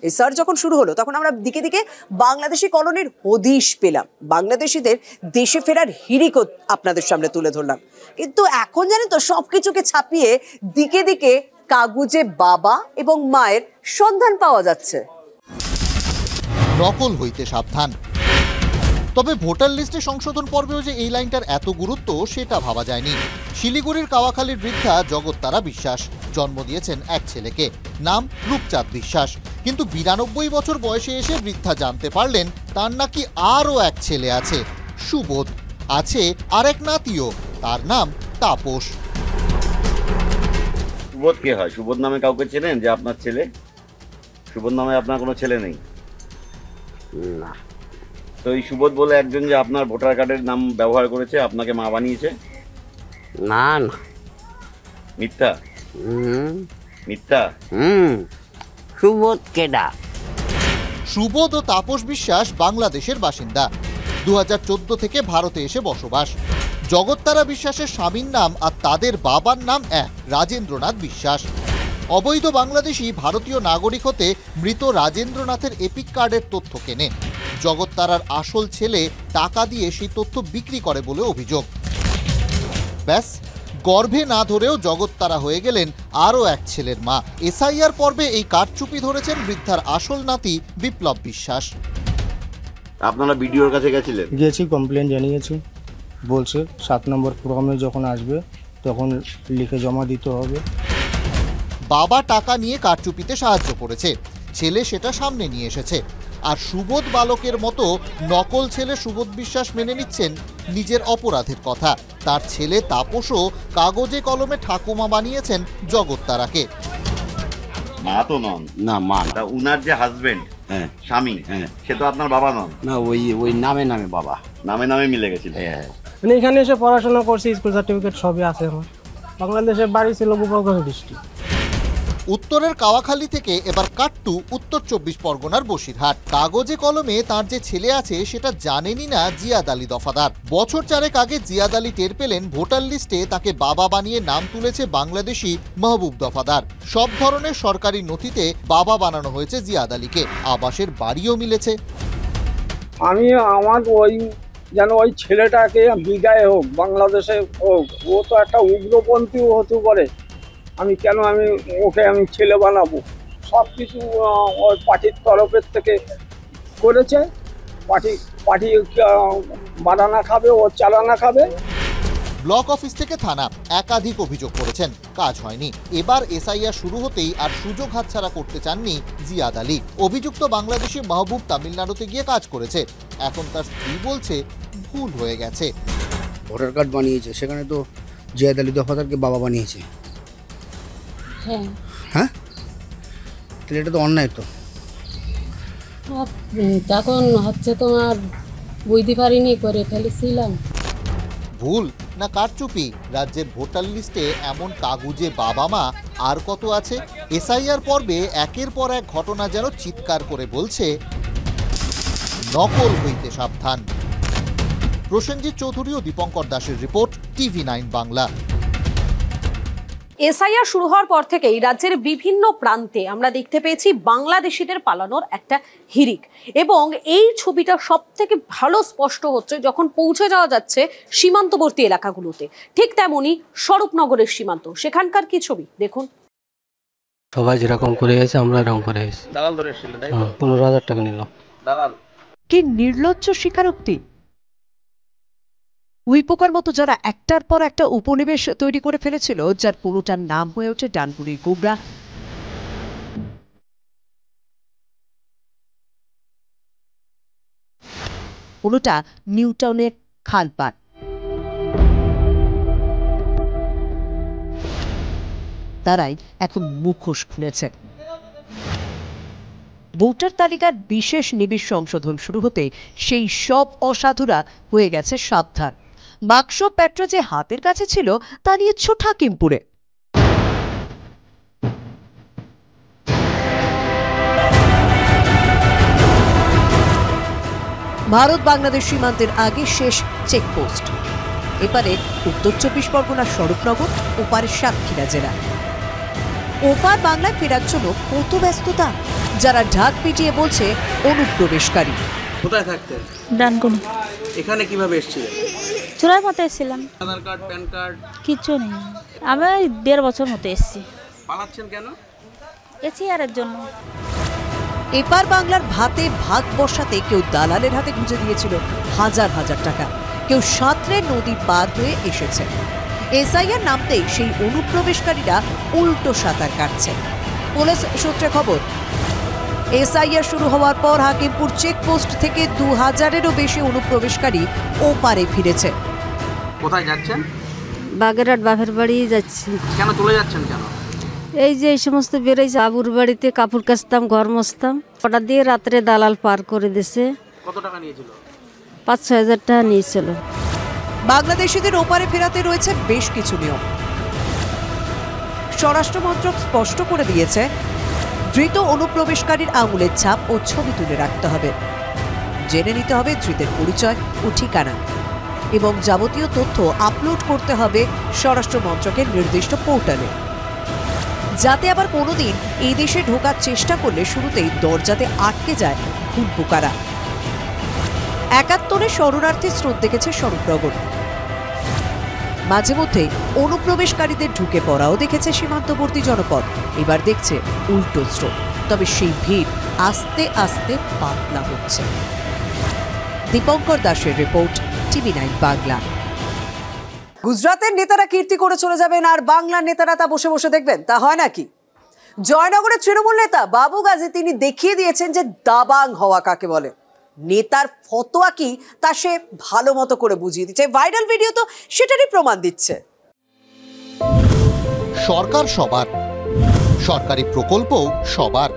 এই স্যার যখন শুরু হলো তখন আমরা দিকে দিকে বাংলাদেশি কলোনির হদিশ পেলাম, বাংলাদেশিদের দেশে ফেরার হিড়িক আপনাদের সামনে তুলে ধরলাম। কিন্তু এখন জানেন তো সবকিছুকে ছাপিয়ে দিকে দিকে কাগজে বাবা এবং মায়ের সন্ধান পাওয়া যাচ্ছে।
নকল হইতে সাবধান। তবে ভোটার লিস্টে সংশোধন পর্বেও যে এই লাইনটার এত গুরুত্ব সেটা ভাবা যায়নি। শিলিগুড়ির কাওয়াখালীর বৃদ্ধা জগত্তারা বিশ্বাস জন্ম দিয়েছেন এক ছেলেকে, নাম রূপচাঁদ বিশ্বাস। কিন্তু 92 বছর বয়সে এসে বৃদ্ধা জানতে পারলেন তার নাকি আরও এক ছেলে আছে, সুবোধ। আছে আরেক নাতিও, তার নাম তাপস।
সুবোধ কে হয়? সুবোধ নামে কাউকে চেনেন যে আপনার ছেলে? সুবোধ নামে আপনার কোনো ছেলে নেই? না। তো এই সুবোধ বলে একজন যে আপনার ভোটার কার্ডের নাম ব্যবহার করেছে, আপনাকে মা বানিয়েছে?
না না,
মিথ্যা? মিথ্যা?
সুবোধ কেডা?
সুবোধ ও তাপস বিশ্বাস বাংলাদেশের বাসিন্দা, 2014 থেকে ভারতে এসে বসবাস। জগত্তারা বিশ্বাসের স্বামীর নাম আর তাদের বাবার নাম এক, রাজেন্দ্রনাথ বিশ্বাস। অবৈধ বাংলাদেশি ভারতীয় নাগরিক হতে মৃত রাজেন্দ্রনাথের এপিক কার্ডের তথ্য কেনে। জগত্তারার আসল ছেলে টাকা দিয়ে সেই তথ্য বিক্রি করে বলে অভিযোগ। ব্যাস, গর্ভে না ধরেও জগত্তারা হয়ে গেলেন আরও এক ছেলের মা। এসআইআর পর্বে এই কারচুপি ধরেছেন বৃদ্ধার আসল নাতি বিপ্লব বিশ্বাস।
আপনারা বিডিওর কাছে গেছিলেন?
গেছি, কমপ্লেন জানিয়েছি। বলছে 7 নম্বর প্রোগ্রামে যখন আসবে তখন লিখে জমা দিতে হবে।
বাবা টাকা নিয়ে কারচুপিতে সাহায্য করেছে, ছেলে সেটা সামনে নিয়ে এসেছে। আর সুবোধ বালকের মতো নকল ছেলে সুবোধ বিশ্বাস মেনে নিচ্ছেন নিজের অপরাধের কথা। তার ছেলে তাপসও কাগজে কলমে ঠাকুমা বানিয়েছেন জগত্তারাকে।
মা তো নন।
না মা।
উনার যে হাজবেন্ড, স্বামী, সে তো আপনার বাবা নন।
না, ওই নামে নামে বাবা,
নামে নামে মিলে গেছিল।
মানে এখানে এসে পড়াশোনা করছি, স্কুল সার্টিফিকেট সবই আছে আমার। বাংলাদেশের বাড়ি ছিল গোপালগঞ্জ ডিস্ট্রিক্ট।
উত্তরের কাওয়াখালী থেকে এবার কাট্টু উত্তর 24 পরগনার বসিরহাট। কাগজে কলমে তার যে ছেলে আছে সেটা জানেনই না জিয়াদ আলী দফাদার। বছর 4 আগে জিয়াদ আলী টের পেলেন ভোটার লিস্টে তাকে বাবা বানিয়ে নাম তুলেছে বাংলাদেশি মাহবুব দফাদার। সব ধরনের সরকারি নথিতে বাবা বানানো হয়েছে জিয়াদ আলীকে, আবাসের বাড়িও মিলেছে।
আমি আমার ওই যেন ওই ছেলেটাকে বিদায় হোক, বাংলাদেশে হোক, ও তো একটা উগ্রপন্থীও হতে পারে। আমি কেন ওকে ছেলে বানাবো? সব কিছু ওই পার্টির তরফের থেকে করেছে। পার্টি বানানা খাবে, ও চালানা খাবে।
ব্লক অফিস থেকে থানা একাধিক অভিযোগ করেছেন, কাজ হয়নি। এবার এসআইআর শুরু হতেই আর সুযোগ হাতছাড়া করতে চাননি জিয়াদ আলী। অভিযুক্ত বাংলাদেশি মাহবুব তামিলনাড়ুতে গিয়ে কাজ করেছে, এখন তার স্ত্রী বলছে ভুল হয়ে গেছে।
ভোটার কার্ড বানিয়েছে, সেখানে তো জিয়াদ আলী দফাদারকে বাবা বানিয়েছে। হ্যাঁ, তাহলে এটা তো অন্যায়। তো
তখন হচ্ছে তোমার বুঝতে পারিনি, করে ফেলেছিলাম।
ভুল না কারচুপি? রাজ্যের ভোটার লিস্টে এমন কাগুজে বাবা মা আর কত আছে? এসআইআর পর্বে একের পর এক ঘটনা যেন চিৎকার করে বলছে নকল হইতে সাবধান। প্রসেনজিৎ চৌধুরী ও দীপঙ্কর দাসের রিপোর্ট, TV9 বাংলা।
এসআইআর শুরু হওয়ার পর থেকেই রাজ্যের বিভিন্ন প্রান্তে আমরা দেখতে পেয়েছি বাংলাদেশিদের পালানোর একটা হিড়িক, এবং এই ছবিটা সব থেকে ভালো স্পষ্ট হচ্ছে যখন পৌঁছে যাওয়া যাচ্ছে সীমান্তবর্তী এলাকাগুলোতে। ঠিক তেমনি স্বরূপনগরের সীমান্ত, সেখানকার কি ছবি দেখুন।
সবাই যেরকম করে গেছে আমরা এরকম করে গেছি।
দালাল ধরে এসেছিলেন, তাই তো?
15,000 টাকা নিলাম।
দালাল
কি নির্লজ্জ স্বীকারোক্তি! উইপোকার মতো যারা একটার পর একটা উপনিবেশ তৈরি করে ফেলেছিল, যার পুরোটার নাম হয়ে ওঠে ডানকুনির কোবরা, পুরোটা নিউটাউনের খালপাট। তারাই এখন মুখোশ খুলেছে। ভোটার তালিকার বিশেষ নিবিড় সংশোধন শুরু হতে সেই সব অসাধুরা হয়ে গেছে সাবধান। বাক্স প্যাট্রা যে হাতের কাছে ছিল তা নিয়ে ছোট হাকিমপুরে। ভারত বাংলাদেশ সীমান্তের আগে শেষ চেকপোস্ট। এপারে উত্তর 24 পরগনার স্বরূপনগর, ওপারে সাতক্ষীরা জেলা। ওপার বাংলায় ফেরার জন্য কত ব্যস্ততা, যারা ঢাক পিটিয়ে বলছে অনুপ্রবেশকারী।
কোথায় থাকতেন?
ডানকুনি।
এখানে কিভাবে এসেছিলেন?
চোরার মতো এসেছিলাম।
আধার কার্ড, প্যান কার্ড
কিচ্ছু নেই। আমি 1.5 বছর মতো এসেছি।
পালাচ্ছেন কেন?
এসিআরের জন্য।
এপার বাংলার ভাতে ভাগ বসাতে কেউ দালালের হাতে গুঁজে দিয়েছিল হাজার হাজার টাকা, কেউ সাঁতরে নদী পার হয়ে এসেছে। এসআইআর নামতেই সেই অনুপ্রবেশকারীরা উল্টো সাঁতার কাটছে। পুলিশ সূত্রে খবর, এসআইআর শুরু হওয়ার পর হাকিমপুর চেকপোস্ট থেকে 2000-এরও বেশি অনুপ্রবেশকারী ওপারে ফিরেছে।
কোথায় যাচ্ছেন?
বাগেরহাট বাপের বাড়ি যাচ্ছি।
কেন চলে যাচ্ছেন কেন?
এই যে এই সমস্ত বেরোইছে, আবুর বাড়িতে কাপড় কাচতাম, ঘর মুছতাম, ওটা দিয়ে রাত্রে দালাল পার করে দিছে।
কত টাকা নিয়েছিল?
5-6 হাজার টাকা নিয়েছিল।
বাংলাদেশিদের ওপারে ফেরাতে রয়েছে বেশ কিছু নিয়ম। স্বরাষ্ট্র মন্ত্রক স্পষ্ট করে দিয়েছে, ধৃত অনুপ্রবেশকারীর আঙুলের ছাপ ও ছবি তুলে রাখতে হবে। জেনে নিতে হবে ধৃতের পরিচয় ও ঠিকানা, এবং যাবতীয় তথ্য আপলোড করতে হবে স্বরাষ্ট্র মন্ত্রকের নির্দিষ্ট পোর্টালে, যাতে আবার কোনোদিন এই দেশে ঢোকার চেষ্টা করলে শুরুতেই দরজাতে আটকে যায় খুনপোকারা। 71-এ শরণার্থী স্রোত দেখেছে স্বরূপনগর। মাঝে মধ্যে অনুপ্রবেশকারীদের ঢুকে পড়াও দেখেছে সীমান্তবর্তী জনপদ। এবার দেখছে উল্টো স্রোত, তবে সেই ভিড় আস্তে আস্তে পাতলা হচ্ছে। দীপঙ্কর দাসের রিপোর্ট, TV9 বাংলা।
গুজরাতের নেতারা কীর্তি করে চলে যাবেন আর বাংলার নেতারা তা বসে বসে দেখবেন, তা হয় নাকি? জয়নগরের তৃণমূল নেতা বাবু গাজী তিনি দেখিয়ে দিয়েছেন যে দাবাং হওয়া কাকে বলে। নেতার ফতোয়া কি তা সে ভালো মতো করে বুঝিয়ে দিচ্ছে। ভাইরাল ভিডিও তো সেটারই প্রমাণ দিচ্ছে।
সরকার সবার, সরকারি প্রকল্প সবার।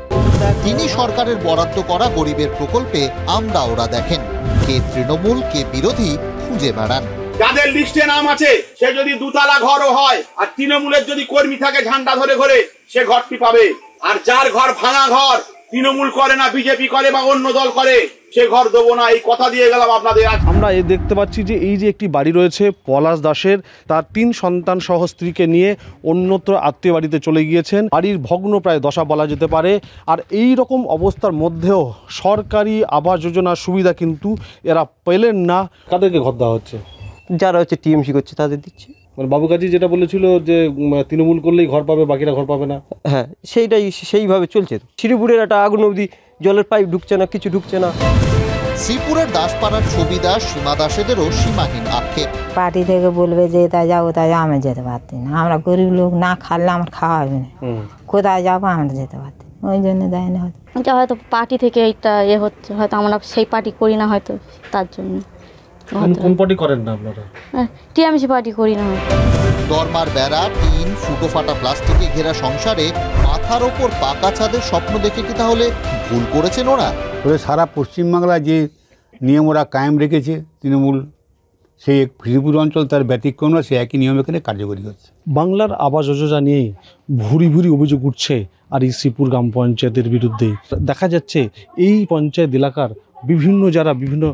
তিনি সরকারের বরাদ্দ করা গরিবের প্রকল্পে আমরা ওরা দেখেন, কে তৃণমূল কে বিরোধী খুঁজে বেড়ান।
যাদের লিস্টে নাম আছে সে যদি 2 তলা ঘরও হয়, আর তৃণমূলের যদি কর্মী থাকে ঝান্ডা ধরে ঘরে, সে ঘরটি পাবে। আর যার ঘর ভাঙা ঘর, তৃণমূল করে না বিজেপি করে বা অন্য দল করে, সে ঘর দেবো না, এই কথা দিয়ে গেলাম আপনাদের।
আমরা দেখতে পাচ্ছি যে এই যে একটি বাড়ি রয়েছে পলাশ দাসের, তার 3 সন্তান সহ স্ত্রীকে নিয়ে অন্যত্র আত্মীয় বাড়িতে চলে গিয়েছেন। বাড়ির ভগ্ন প্রায় দশা বলা যেতে পারে। আর এই রকম অবস্থার মধ্যেও সরকারি আবাস যোজনার সুবিধা কিন্তু এরা পেলেন না। কাদেরকে ঘর দেওয়া হচ্ছে?
যারা হচ্ছে টিএমসি করছে তাদের দিচ্ছে।
মানে বাবু গাজী যেটা বলেছিল যে তৃণমূল করলেই ঘর পাবে, বাকিরা ঘর পাবে না।
হ্যাঁ, সেইভাবে চলছে। শ্রীপুরের একটা আগুন অবধি জলের পাইপ ঢুকছে না, কিছু ঢুকছে না।
শ্রীপুরের দাসপাড়ার ছবি দাস, সীমা দাসেদেরও সীমাহীন আক্ষেপ।
পার্টি থেকে বলবে যে তাই যাবো, তাই আমি যেতে পারছি না। আমরা গরিব লোক, না খালে আমার খাওয়া হবে না, কোথায় যাবো আমরা যেতে পারছি, ওই জন্য দেয় না।
হয়তো পার্টি থেকে এইটা হচ্ছে, হয়তো আমরা সেই পার্টি করি না, হয়তো তার জন্য।
কোন পার্টি করেন না আপনারা?
টিএমসি পার্টি করি না।
দরমার বেড়া, টিন, ফুটো ফাটা প্লাস্টিকে ঘেরা সংসারে মাথার ওপর পাকা ছাদের স্বপ্ন দেখে কি তাহলে ভুল করেছেন ওরা?
সারা পশ্চিমবাংলায় যে নিয়ম ওরা কায়েম রেখেছে তৃণমূল, সেই শ্রীপুর অঞ্চল তার ব্যতিক্রম না, সে একই নিয়ম এখানে কার্যকরী হচ্ছে।
বাংলার আবাস যোজনা নিয়েই ভুরি ভুরি অভিযোগ উঠছে আর এই শ্রীপুর গ্রাম পঞ্চায়েতের বিরুদ্ধে। দেখা যাচ্ছে এই পঞ্চায়েত এলাকার যারা বিভিন্ন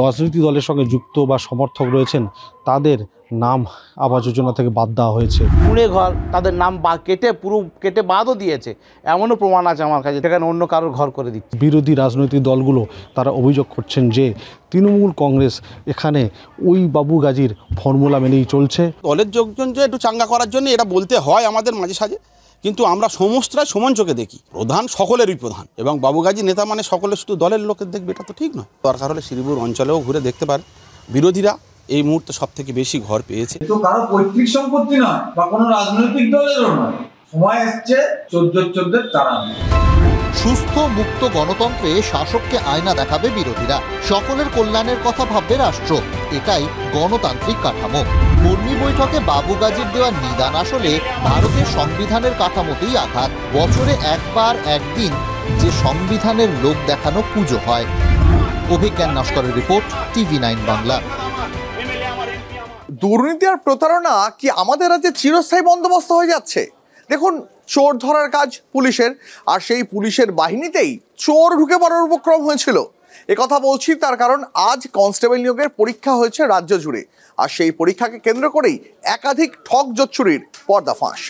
রাজনৈতিক দলের সঙ্গে যুক্ত বা সমর্থক রয়েছেন, তাদের নাম আবাস যোজনা থেকে বাদ দেওয়া হয়েছে।
পুনে ঘর তাদের নাম কেটে বাদও দিয়েছে, এমনও প্রমাণ আছে আমার কাছে, সেখানে অন্য কারোর ঘর করে দিচ্ছে।
বিরোধী রাজনৈতিক দলগুলো তারা অভিযোগ করছেন যে তৃণমূল কংগ্রেস এখানে ওই বাবু গাজীর ফর্মুলা মেনেই চলছে।
দলের যোগজন যে একটু চাঙ্গা করার জন্য এটা বলতে হয় আমাদের মাঝে সাঝে, কিন্তু আমরা সমস্তটাই সমান চোখে দেখি। প্রধান সকলেরই প্রধান, এবং বাবুগাজী নেতা মানে সকলে শুধু দলের লোকের দেখবে, এটা তো ঠিক নয়। দরকার হলে শ্রীপুর অঞ্চলেও ঘুরে দেখতে পারে, বিরোধীরা এই মুহূর্তে সব থেকে বেশি ঘর পেয়েছে।
তো কারো পৈতৃক সম্পত্তি নয় বা কোনো রাজনৈতিক দলেরও নয়, সময় এসছে 14 তারা।
সুস্থ মুক্ত গণতন্ত্রে শাসককে আয়না দেখাবে বিরোধীরা, সকলের কল্যাণের কথা ভাববে রাষ্ট্র, এটাই গণতান্ত্রিক কাঠামো। কর্মী বৈঠকে বাবুগাজীর দেওয়া নিদান আসলে ভারতের সংবিধানের কাঠামোতেই আঘাত। বছরে একবার একদিন যে সংবিধানের লোক দেখানো পুজো হয়। অভিজ্ঞান নস্করের রিপোর্ট, TV9 বাংলা।
দুর্নীতি আর প্রতারণা কি আমাদের রাজ্যে চিরস্থায়ী বন্দোবস্ত হয়ে যাচ্ছে? দেখুন, চোর ধরার কাজ পুলিশের, আর সেই পুলিশের বাহিনীতেই চোর ঢুকে পড়ার উপক্রম হয়েছিল। একথা বলছি তার কারণ আজ কনস্টেবল নিয়োগের পরীক্ষা হয়েছে রাজ্য জুড়ে, আর সেই পরীক্ষাকে কেন্দ্র করেই একাধিক ঠক জোচ্চুরির পর্দাফাঁস।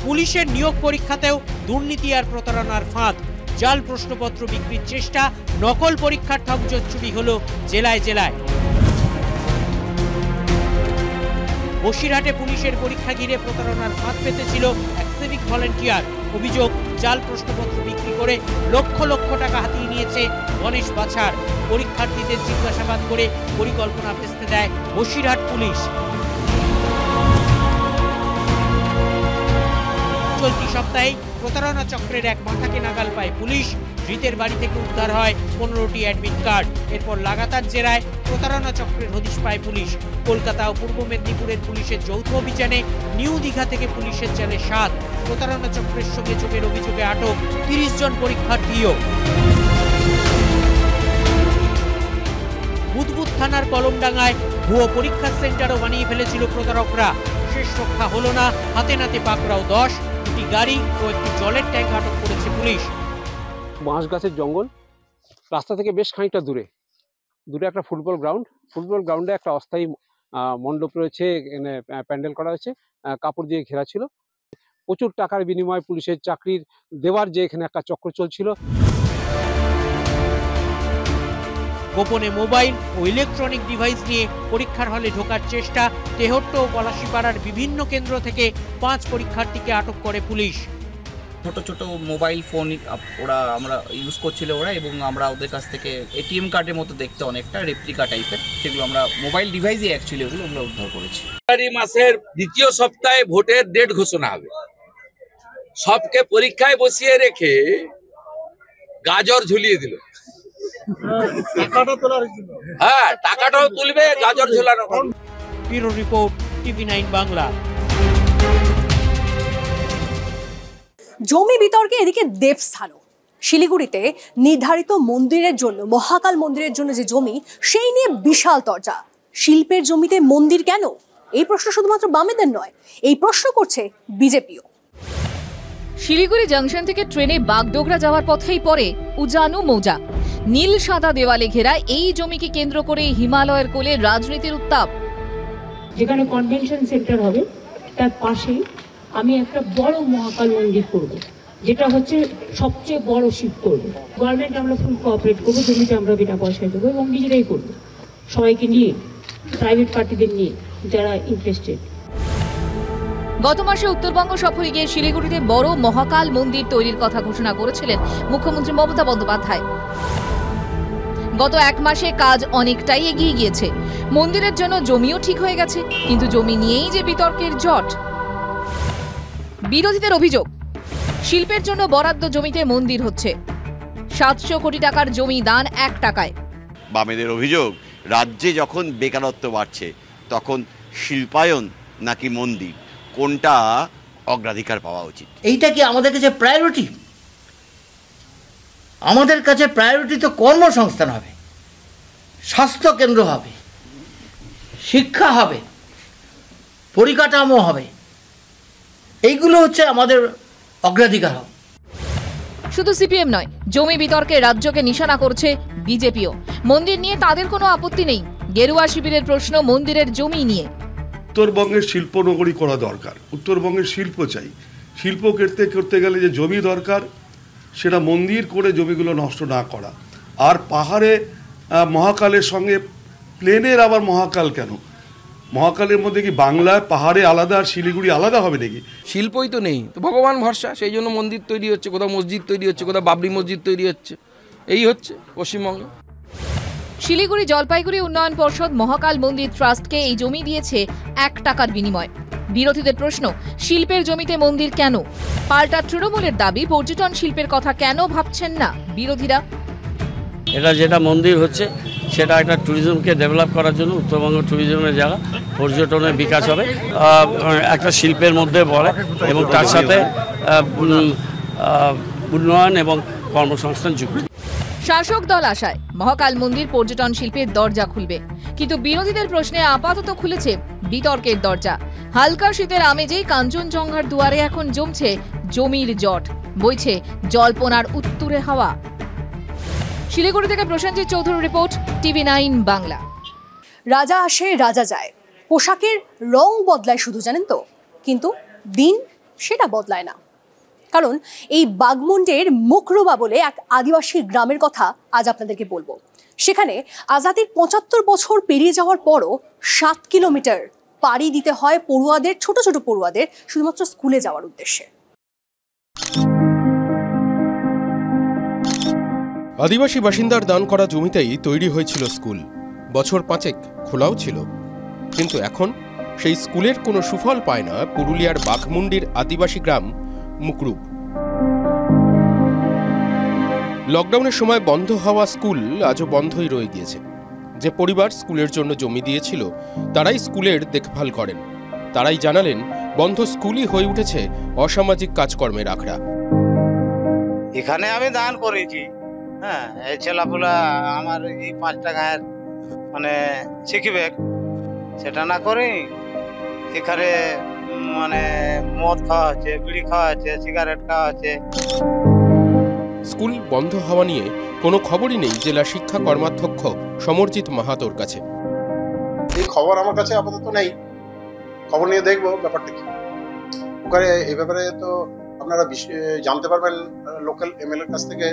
পুলিশের নিয়োগ পরীক্ষাতেও দুর্নীতি আর প্রতারণার ফাঁদ, জাল প্রশ্নপত্র বিক্রির চেষ্টা, নকল পরীক্ষার ঠক জোচ্চুরি হলো জেলায় জেলায়। বসিরহাটে পুলিশের পরীক্ষা ঘিরে প্রতারণার ফাঁদ পেতেছিল এক সিভিক ভলেন্টিয়ার। অভিযোগ, জাল প্রশ্নপত্র বিক্রি করে লক্ষ লক্ষ টাকা হাতিয়ে নিয়েছে গণেশ বাছার। পরীক্ষার্থীদের জিজ্ঞাসাবাদ করে পরিকল্পনা ভেস্তে দেয় বসিরহাট পুলিশ। চলতি সপ্তাহে প্রতারণা চক্রের এক মাথাকে নাগাল পায় পুলিশ। ধৃতের বাড়ি থেকে উদ্ধার হয় 15টি অ্যাডমিট কার্ড। এরপর লাগাতার জেরায় প্রতারণা চক্রের হদিশ পায় পুলিশ। কলকাতা ও পূর্ব মেদিনীপুরের পুলিশের যৌথ অভিযানে নিউ দীঘা থেকে পুলিশের জালে 7। প্রতারণা চক্রের সঙ্গে যোগের অভিযোগে আটক 30 জন পরীক্ষার্থীও। বুদবুদ থানার কলমডাঙ্গায় ভুয়ো পরীক্ষার সেন্টারও বানিয়ে ফেলেছিল প্রতারকরা। শেষ রক্ষা হলো না, হাতে নাতে পাকড়াও 10। একটি গাড়ি ও একটি জলের ট্যাঙ্ক আটক করেছে পুলিশ।
বাঁশ গাছের জঙ্গল, রাস্তা থেকে বেশ খানিকটা দূরে একটা ফুটবল গ্রাউন্ডে একটা অস্থায়ী মণ্ডপ রয়েছে, এখানে প্যান্ডেল করা হয়েছে, কাপড় দিয়ে ঘেরা ছিল। প্রচুর টাকার বিনিময়ে পুলিশের চাকরির দেওয়ার যে এখানে একটা চক্র চলছিল।
গোপনে মোবাইল ও ইলেকট্রনিক ডিভাইস নিয়ে পরীক্ষার হলে ঢোকার চেষ্টা। তেহট্ট ও পলাশীপাড়ার বিভিন্ন কেন্দ্র থেকে 5 পরীক্ষার্থীকে আটক করে পুলিশ।
ছোট ছোট মোবাইল ফোন আমরা ইউজ করছিল ওরা, এবং আমরা ওদের কাছ থেকে এটিএম কার্ডের মতো দেখতে অনেকটা রেপ্লিকা টাইপের, সেগুলো আমরা মোবাইল ডিভাইসই অ্যাকচুয়ালি ওগুলো আমরা উদ্ধার করেছি।
ফেব্রুয়ারি মাসের দ্বিতীয় সপ্তাহে ভোটের ডেট ঘোষণা হবে। সবকে পরীক্ষায় বসিয়ে রেখে গাজর ঝুলিয়ে দিল। হ্যাঁ, টাকাটাও তুলবে, গাজর ঝুলানো।
Bureau report, TV9 Bangla.
জমি বিতর্কে এদিকে দেবস্থানও। শিলিগুড়িতে নির্ধারিত মন্দিরের জন্য, মহাকাল মন্দিরের জন্য যে জমি, সেই নিয়ে বিশাল তরজা। শিল্পের জমিতে মন্দির কেন? এই প্রশ্ন শুধুমাত্র বামেদের নয়, এই প্রশ্ন করছে বিজেপিও।
শিলিগুড়ি জংশন থেকে ট্রেনে বাগডোগরা যাওয়ার পথেই পড়ে উজানু মৌজা। নীল সাদা দেওয়ালে ঘেরা এই জমিকে কেন্দ্র করে হিমালয়ের কোলে রাজনীতির উত্তাপ।
যেখানে কনভেনশন সেন্টার হবে তার পাশেই আমি একটা বড় মহাকাল মন্দির করব, যেটা হচ্ছে সবচেয়ে বড় শিব করব। গভর্নমেন্ট আমরা ফুল কোঅপারেট করবো, জমিটা আমরা বিনা পয়সায় দেবো এবং নিজেরাই করবো, সবাইকে নিয়ে, প্রাইভেট পার্টিদের নিয়ে যারা ইন্টারেস্টেড।
গত মাসে উত্তরবঙ্গ সফরে গিয়ে শিলিগুড়িতে বড় মহাকাল মন্দির তৈরির কথা ঘোষণা করেছিলেন মুখ্যমন্ত্রী মমতা বন্দ্যোপাধ্যায়। গত 1 মাসে কাজ অনেকটাই এগিয়ে গিয়েছে। মন্দিরের জন্য জমিও ঠিক হয়ে গেছে, কিন্তু জমি নিয়েই যে বিতর্কের জট। বিরোধীদের অভিযোগ, শিল্পের জন্য বরাদ্দ জমিতে মন্দির হচ্ছে। 700 কোটি টাকার জমি দান 1 টাকায়।
বামেদের অভিযোগ, রাজ্যে যখন বেকারত্ব বাড়ছে তখন শিল্পায়ন নাকি মন্দির, কোনটা অগ্রাধিকার পাওয়া উচিত?
এইটা কি আমাদের কাছে প্রায়োরিটি? আমাদের কাছে প্রায়োরিটি তো কর্মসংস্থান হবে, স্বাস্থ্য কেন্দ্র হবে, শিক্ষা হবে, পরিকাঠামো হবে, এইগুলো হচ্ছে আমাদের অগ্রাধিকার হবে।
শুধু সিপিএম নয়, জমি বিতর্কে রাজ্যকে নিশানা করছে বিজেপিও। মন্দির নিয়ে তাদের কোনো আপত্তি নেই। গেরুয়া শিবিরের প্রশ্ন মন্দিরের জমি নিয়ে।
উত্তরবঙ্গের শিল্পনগরী করা দরকার, উত্তরবঙ্গের শিল্প চাই। শিল্প করতে গেলে যে জমি দরকার, সেটা মন্দির করে জমিগুলো নষ্ট না করা। আর পাহাড়ে মহাকালের সঙ্গে প্লেনের আবার মহাকাল কেন? মহাকালের মধ্যে কি বাংলা পাহাড়ে আলাদা আর শিলিগুড়ি আলাদা হবে নাকি?
শিল্পই তো নেই, তো ভগবান ভরসা, সেই জন্য মন্দির তৈরি হচ্ছে, কোথাও মসজিদ তৈরি হচ্ছে, কোথাও বাবরি মসজিদ তৈরি হচ্ছে, এই হচ্ছে পশ্চিমবঙ্গে।
শিলিগুড়ি জলপাইগুড়ি উন্নয়ন পর্ষদ মহাকাল মন্দির ট্রাস্টকে এই জমি দিয়েছে 1 টাকার বিনিময়। বিরোধীদের প্রশ্ন, শিল্পের জমিতে মন্দির কেন? পাল্টা তৃণমূলের দাবি, পর্যটন শিল্পের কথা কেন ভাবছেন না বিরোধীরা?
এটা যেটা মন্দির হচ্ছে সেটা একটা ট্যুরিজমকে ডেভেলপ করার জন্য, উত্তরবঙ্গ ট্যুরিজমের জায়গা, পর্যটনের বিকাশ হবে, একটা শিল্পের মধ্যে পড়ে এবং তার সাথে উন্নয়ন এবং কর্মসংস্থান যুক্ত।
শাসক দল আশায় মহাকাল মন্দির পর্যটন শিল্পের দরজা খুলবে, কিন্তু বিরোধীদের প্রশ্নে আপাতত খুলেছে বিতর্কের দরজা। হালকা শীতের আমেজেই কাঞ্চনজঙ্ঘার দুয়ারে এখন জমছে জমির জট, বইছে জল্পনার উত্তুরে হাওয়া। শিলিগুড়ি থেকে প্রসেনজিৎ চৌধুরীর রিপোর্ট, TV9 বাংলা।
রাজা আসে রাজা যায়, পোশাকের রং বদলায় শুধু, জানেন তো, কিন্তু দিন সেটা বদলায় না। কারণ এই বাগমুন্ডের মুকরুবা বলে এক আদিবাসী গ্রামের কথা আজ আপনাদেরকে বলবো। সেখানে আজাদির 75 বছর পেরিয়ে যাওয়ার পরও 7 কিলোমিটার পাড়ি দিতে হয় পড়ুয়াদের, ছোট ছোট পড়ুয়াদের, শুধুমাত্র স্কুলে যাওয়ার উদ্দেশ্যে।
আদিবাসী বাসিন্দার দান করা জমিতেই তৈরি হয়েছিল স্কুল। বছর 5 খোলাও ছিল, কিন্তু এখন সেই স্কুলের কোনো সুফল পায় না পুরুলিয়ার বাঘমুন্ডির আদিবাসী গ্রাম মুকরুব। লকডাউনের সময় বন্ধ হওয়া স্কুল আজও বন্ধই রয়ে গিয়েছে। যে পরিবার স্কুলের জন্য জমি দিয়েছিল তারাই স্কুলের দেখভাল করেন। তারাই জানালেন বন্ধ স্কুলই হয়ে উঠেছে অসামাজিক কাজকর্মের আখড়া।
এখানে আমি দান করেছি, হ্যাঁ, এই ছেলাপুলা আমার এই 5 টাকার মানে শিখবে, সেটা না করে এখানে মানে মদ খাওয়া হচ্ছে, বিড়ি খাওয়া হচ্ছে, সিগারেট খাওয়া হচ্ছে।
স্কুল বন্ধ হওয়া নিয়ে কোনো খবরই নেই জেলা শিক্ষা কর্মাধ্যক্ষ সমরজিৎ মাহাতোর কাছে।
এই খবর আমার কাছে আপাতত নেই, খবর নিয়ে দেখবো ব্যাপারটা কি। ওখানে এই ব্যাপারে তো আপনারা জানতে পারবেন, লোকাল এমএলএর কাছ থেকে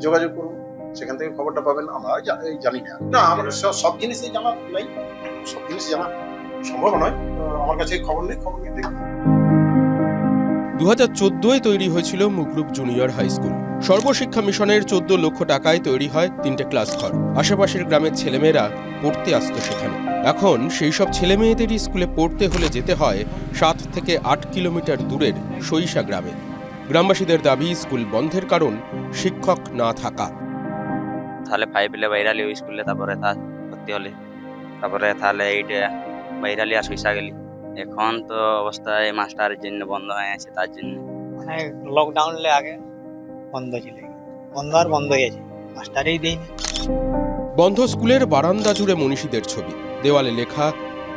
যোগাযোগ করুন, সেখান থেকে খবরটা পাবেন। আমরা জানি না, না আমার সব জিনিসই জানা নাই, সব জিনিস জানা সম্ভব নয়, আমার কাছে খবর নেই, খবর নিয়ে দেখবো।
2014 তৈরি হয়েছিল মুকরুব জুনিয়র হাই স্কুল। সর্বশিক্ষা মিশনের 14 লক্ষ টাকায় তৈরি হয় 3টে ক্লাস ঘর। আশেপাশের গ্রামের ছেলেমেয়েরা পড়তে আসত সেখানে। এখন সেই সব ছেলেমেয়েদেরই স্কুলে পড়তে হলে যেতে হয় 7 থেকে 8 কিলোমিটার দূরের সইসা গ্রামে। গ্রামবাসীদের দাবি, স্কুল বন্ধের কারণ শিক্ষক না থাকা।
তাহলে 5 লে বাইরালি ওই স্কুলে, তারপরে তা ভর্তি হলে, তারপরে তাহলে 8 বাইরালি আর সইসা গেলি। এখন তো অবস্থায় মাস্টারের জন্য বন্ধ হয়ে আছে, তার জন্য
মানে লকডাউনে আগে বন্ধ ছিল, বন্ধ আর বন্ধ হয়ে গেছে, মাস্টারই দেয়নি।
বন্ধ স্কুলের বারান্দা জুড়ে মনীষীদের ছবি, দেওয়ালে লেখা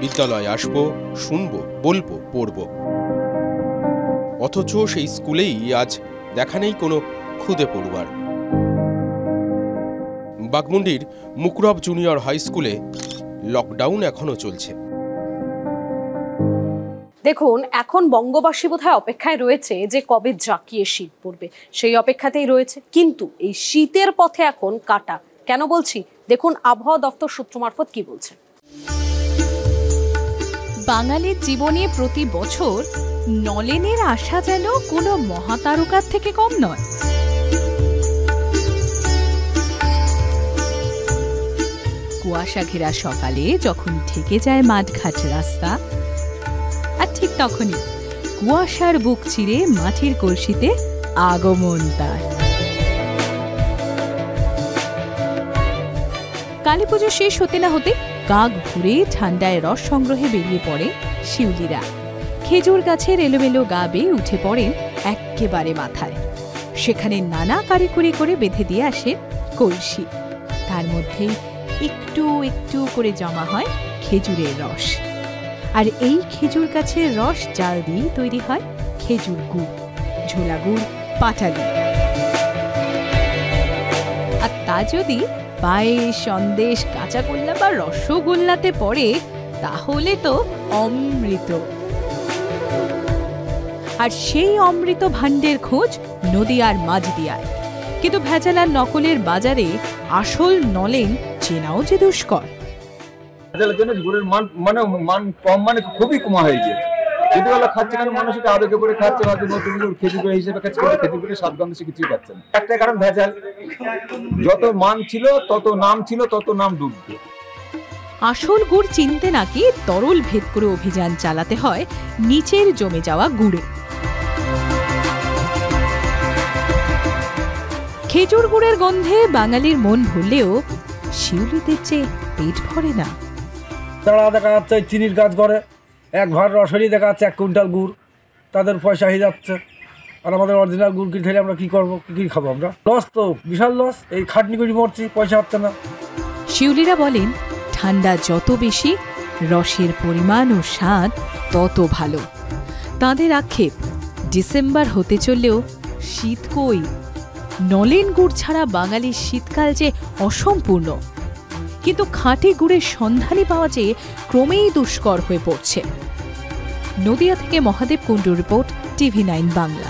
বিদ্যালয়ে আসবো, শুনবো, বলবো, পড়বো। অথচ সেই স্কুলেই আজ দেখা নেই কোনো খুদে পড়ুয়ার। বাগমুন্ডির মুকরব জুনিয়র হাই স্কুলে লকডাউন এখনো চলছে।
দেখুন, এখন বঙ্গবাসী বোধহয় অপেক্ষায় রয়েছে যে কবে জাঁকিয়ে শীত পড়বে, সেই অপেক্ষাতেই রয়েছে। কিন্তু এই শীতের পথে এখন কাটা। কেন বলছি, দেখুন আবহাওয়া দপ্তর সূত্র মারফত কি বলছে।
বাঙালির জীবনে প্রতি বছর নলেনের আশা যেন কোনো মহাতারকার থেকে কম নয়। কুয়াশা ঘেরা সকালে যখন ঢেকে যায় মাঠঘাট রাস্তা, আর ঠিক তখনই কুয়াশার বুক চিরে মাটির কলসিতে আগমন তার। কালী পুজো শেষ হতে না হতে কাক ঘুরে ঠান্ডায় রস সংগ্রহে বেরিয়ে পড়ে শিউলিরা। খেজুর গাছের এলোমেলো গা বেয়ে উঠে পড়েন একেবারে মাথায়। সেখানে নানা কারিকুরি করে বেঁধে দিয়ে আসে কলসি। তার মধ্যেই একটু একটু করে জমা হয় খেজুরের রস। আর এই খেজুর গাছের রস জাল দিয়ে তৈরি হয় খেজুর গুড়, ঝোলা গুড়, পাটালি। আর তা যদি পায়েস, সন্দেশ, কাঁচা গোল্লা বা রসগোল্লাতে পড়ে, তাহলে তো অমৃত। আর সেই অমৃত ভাণ্ডের খোঁজ নদিয়ার মাঝদিয়ায়। কিন্তু ভেজাল আর নকলের বাজারে আসল নলেন চেনাও যে দুষ্কর।
ভেজালের জন্য গুড়ের মান কম, খুবই কমা হয়ে গিয়েছে। যেগুলো খাচ্ছে কারণ মানুষ এটা আবেগে করে খাচ্ছে, হয়তো নতুন গুড় খেজুর গুড় হিসেবে খাচ্ছে, কিন্তু খেজুর গুড়ের স্বাদ গন্ধ সে কিছুই পাচ্ছে না। একটা কারণ ভেজাল, যত মান ছিল তত নাম ছিল, তত নাম ডুববে।
আসল গুড় চিনতে নাকি তরল ভেদ করে অভিযান চালাতে হয় নিচের জমে যাওয়া গুড়ে। খেজুর গুড়ের গন্ধে বাঙালির মন ভুললেও শিউলিদের চেয়ে পেট ভরে না।
তারা দেখা যাচ্ছে চিনির কাজ করে, এক ভার রসেরই দেখা যাচ্ছে 1 কুইন্টাল গুড়, তাদের পয়সা হয়ে যাচ্ছে। আর আমাদের অরিজিনাল গুড় কিনে খেলে আমরা কি করবো, কি খাবো? আমরা লস, তো বিশাল লস। এই খাটনি করে মরছি, পয়সা হচ্ছে না।
শিউলিরা বলেন, ঠান্ডা যত বেশি, রসের পরিমাণ ও স্বাদ তত ভালো। তাঁদের আক্ষেপ, ডিসেম্বর হতে চললেও শীত কই। নলেন গুড় ছাড়া বাঙালির শীতকাল যে অসম্পূর্ণ। কিন্তু খাঁটি গুড়ের সন্ধানই পাওয়া যে ক্রমেই দুষ্কর হয়ে পড়ছে। নদিয়া থেকে মহাদেব কুণ্ডুর রিপোর্ট, TV9 বাংলা।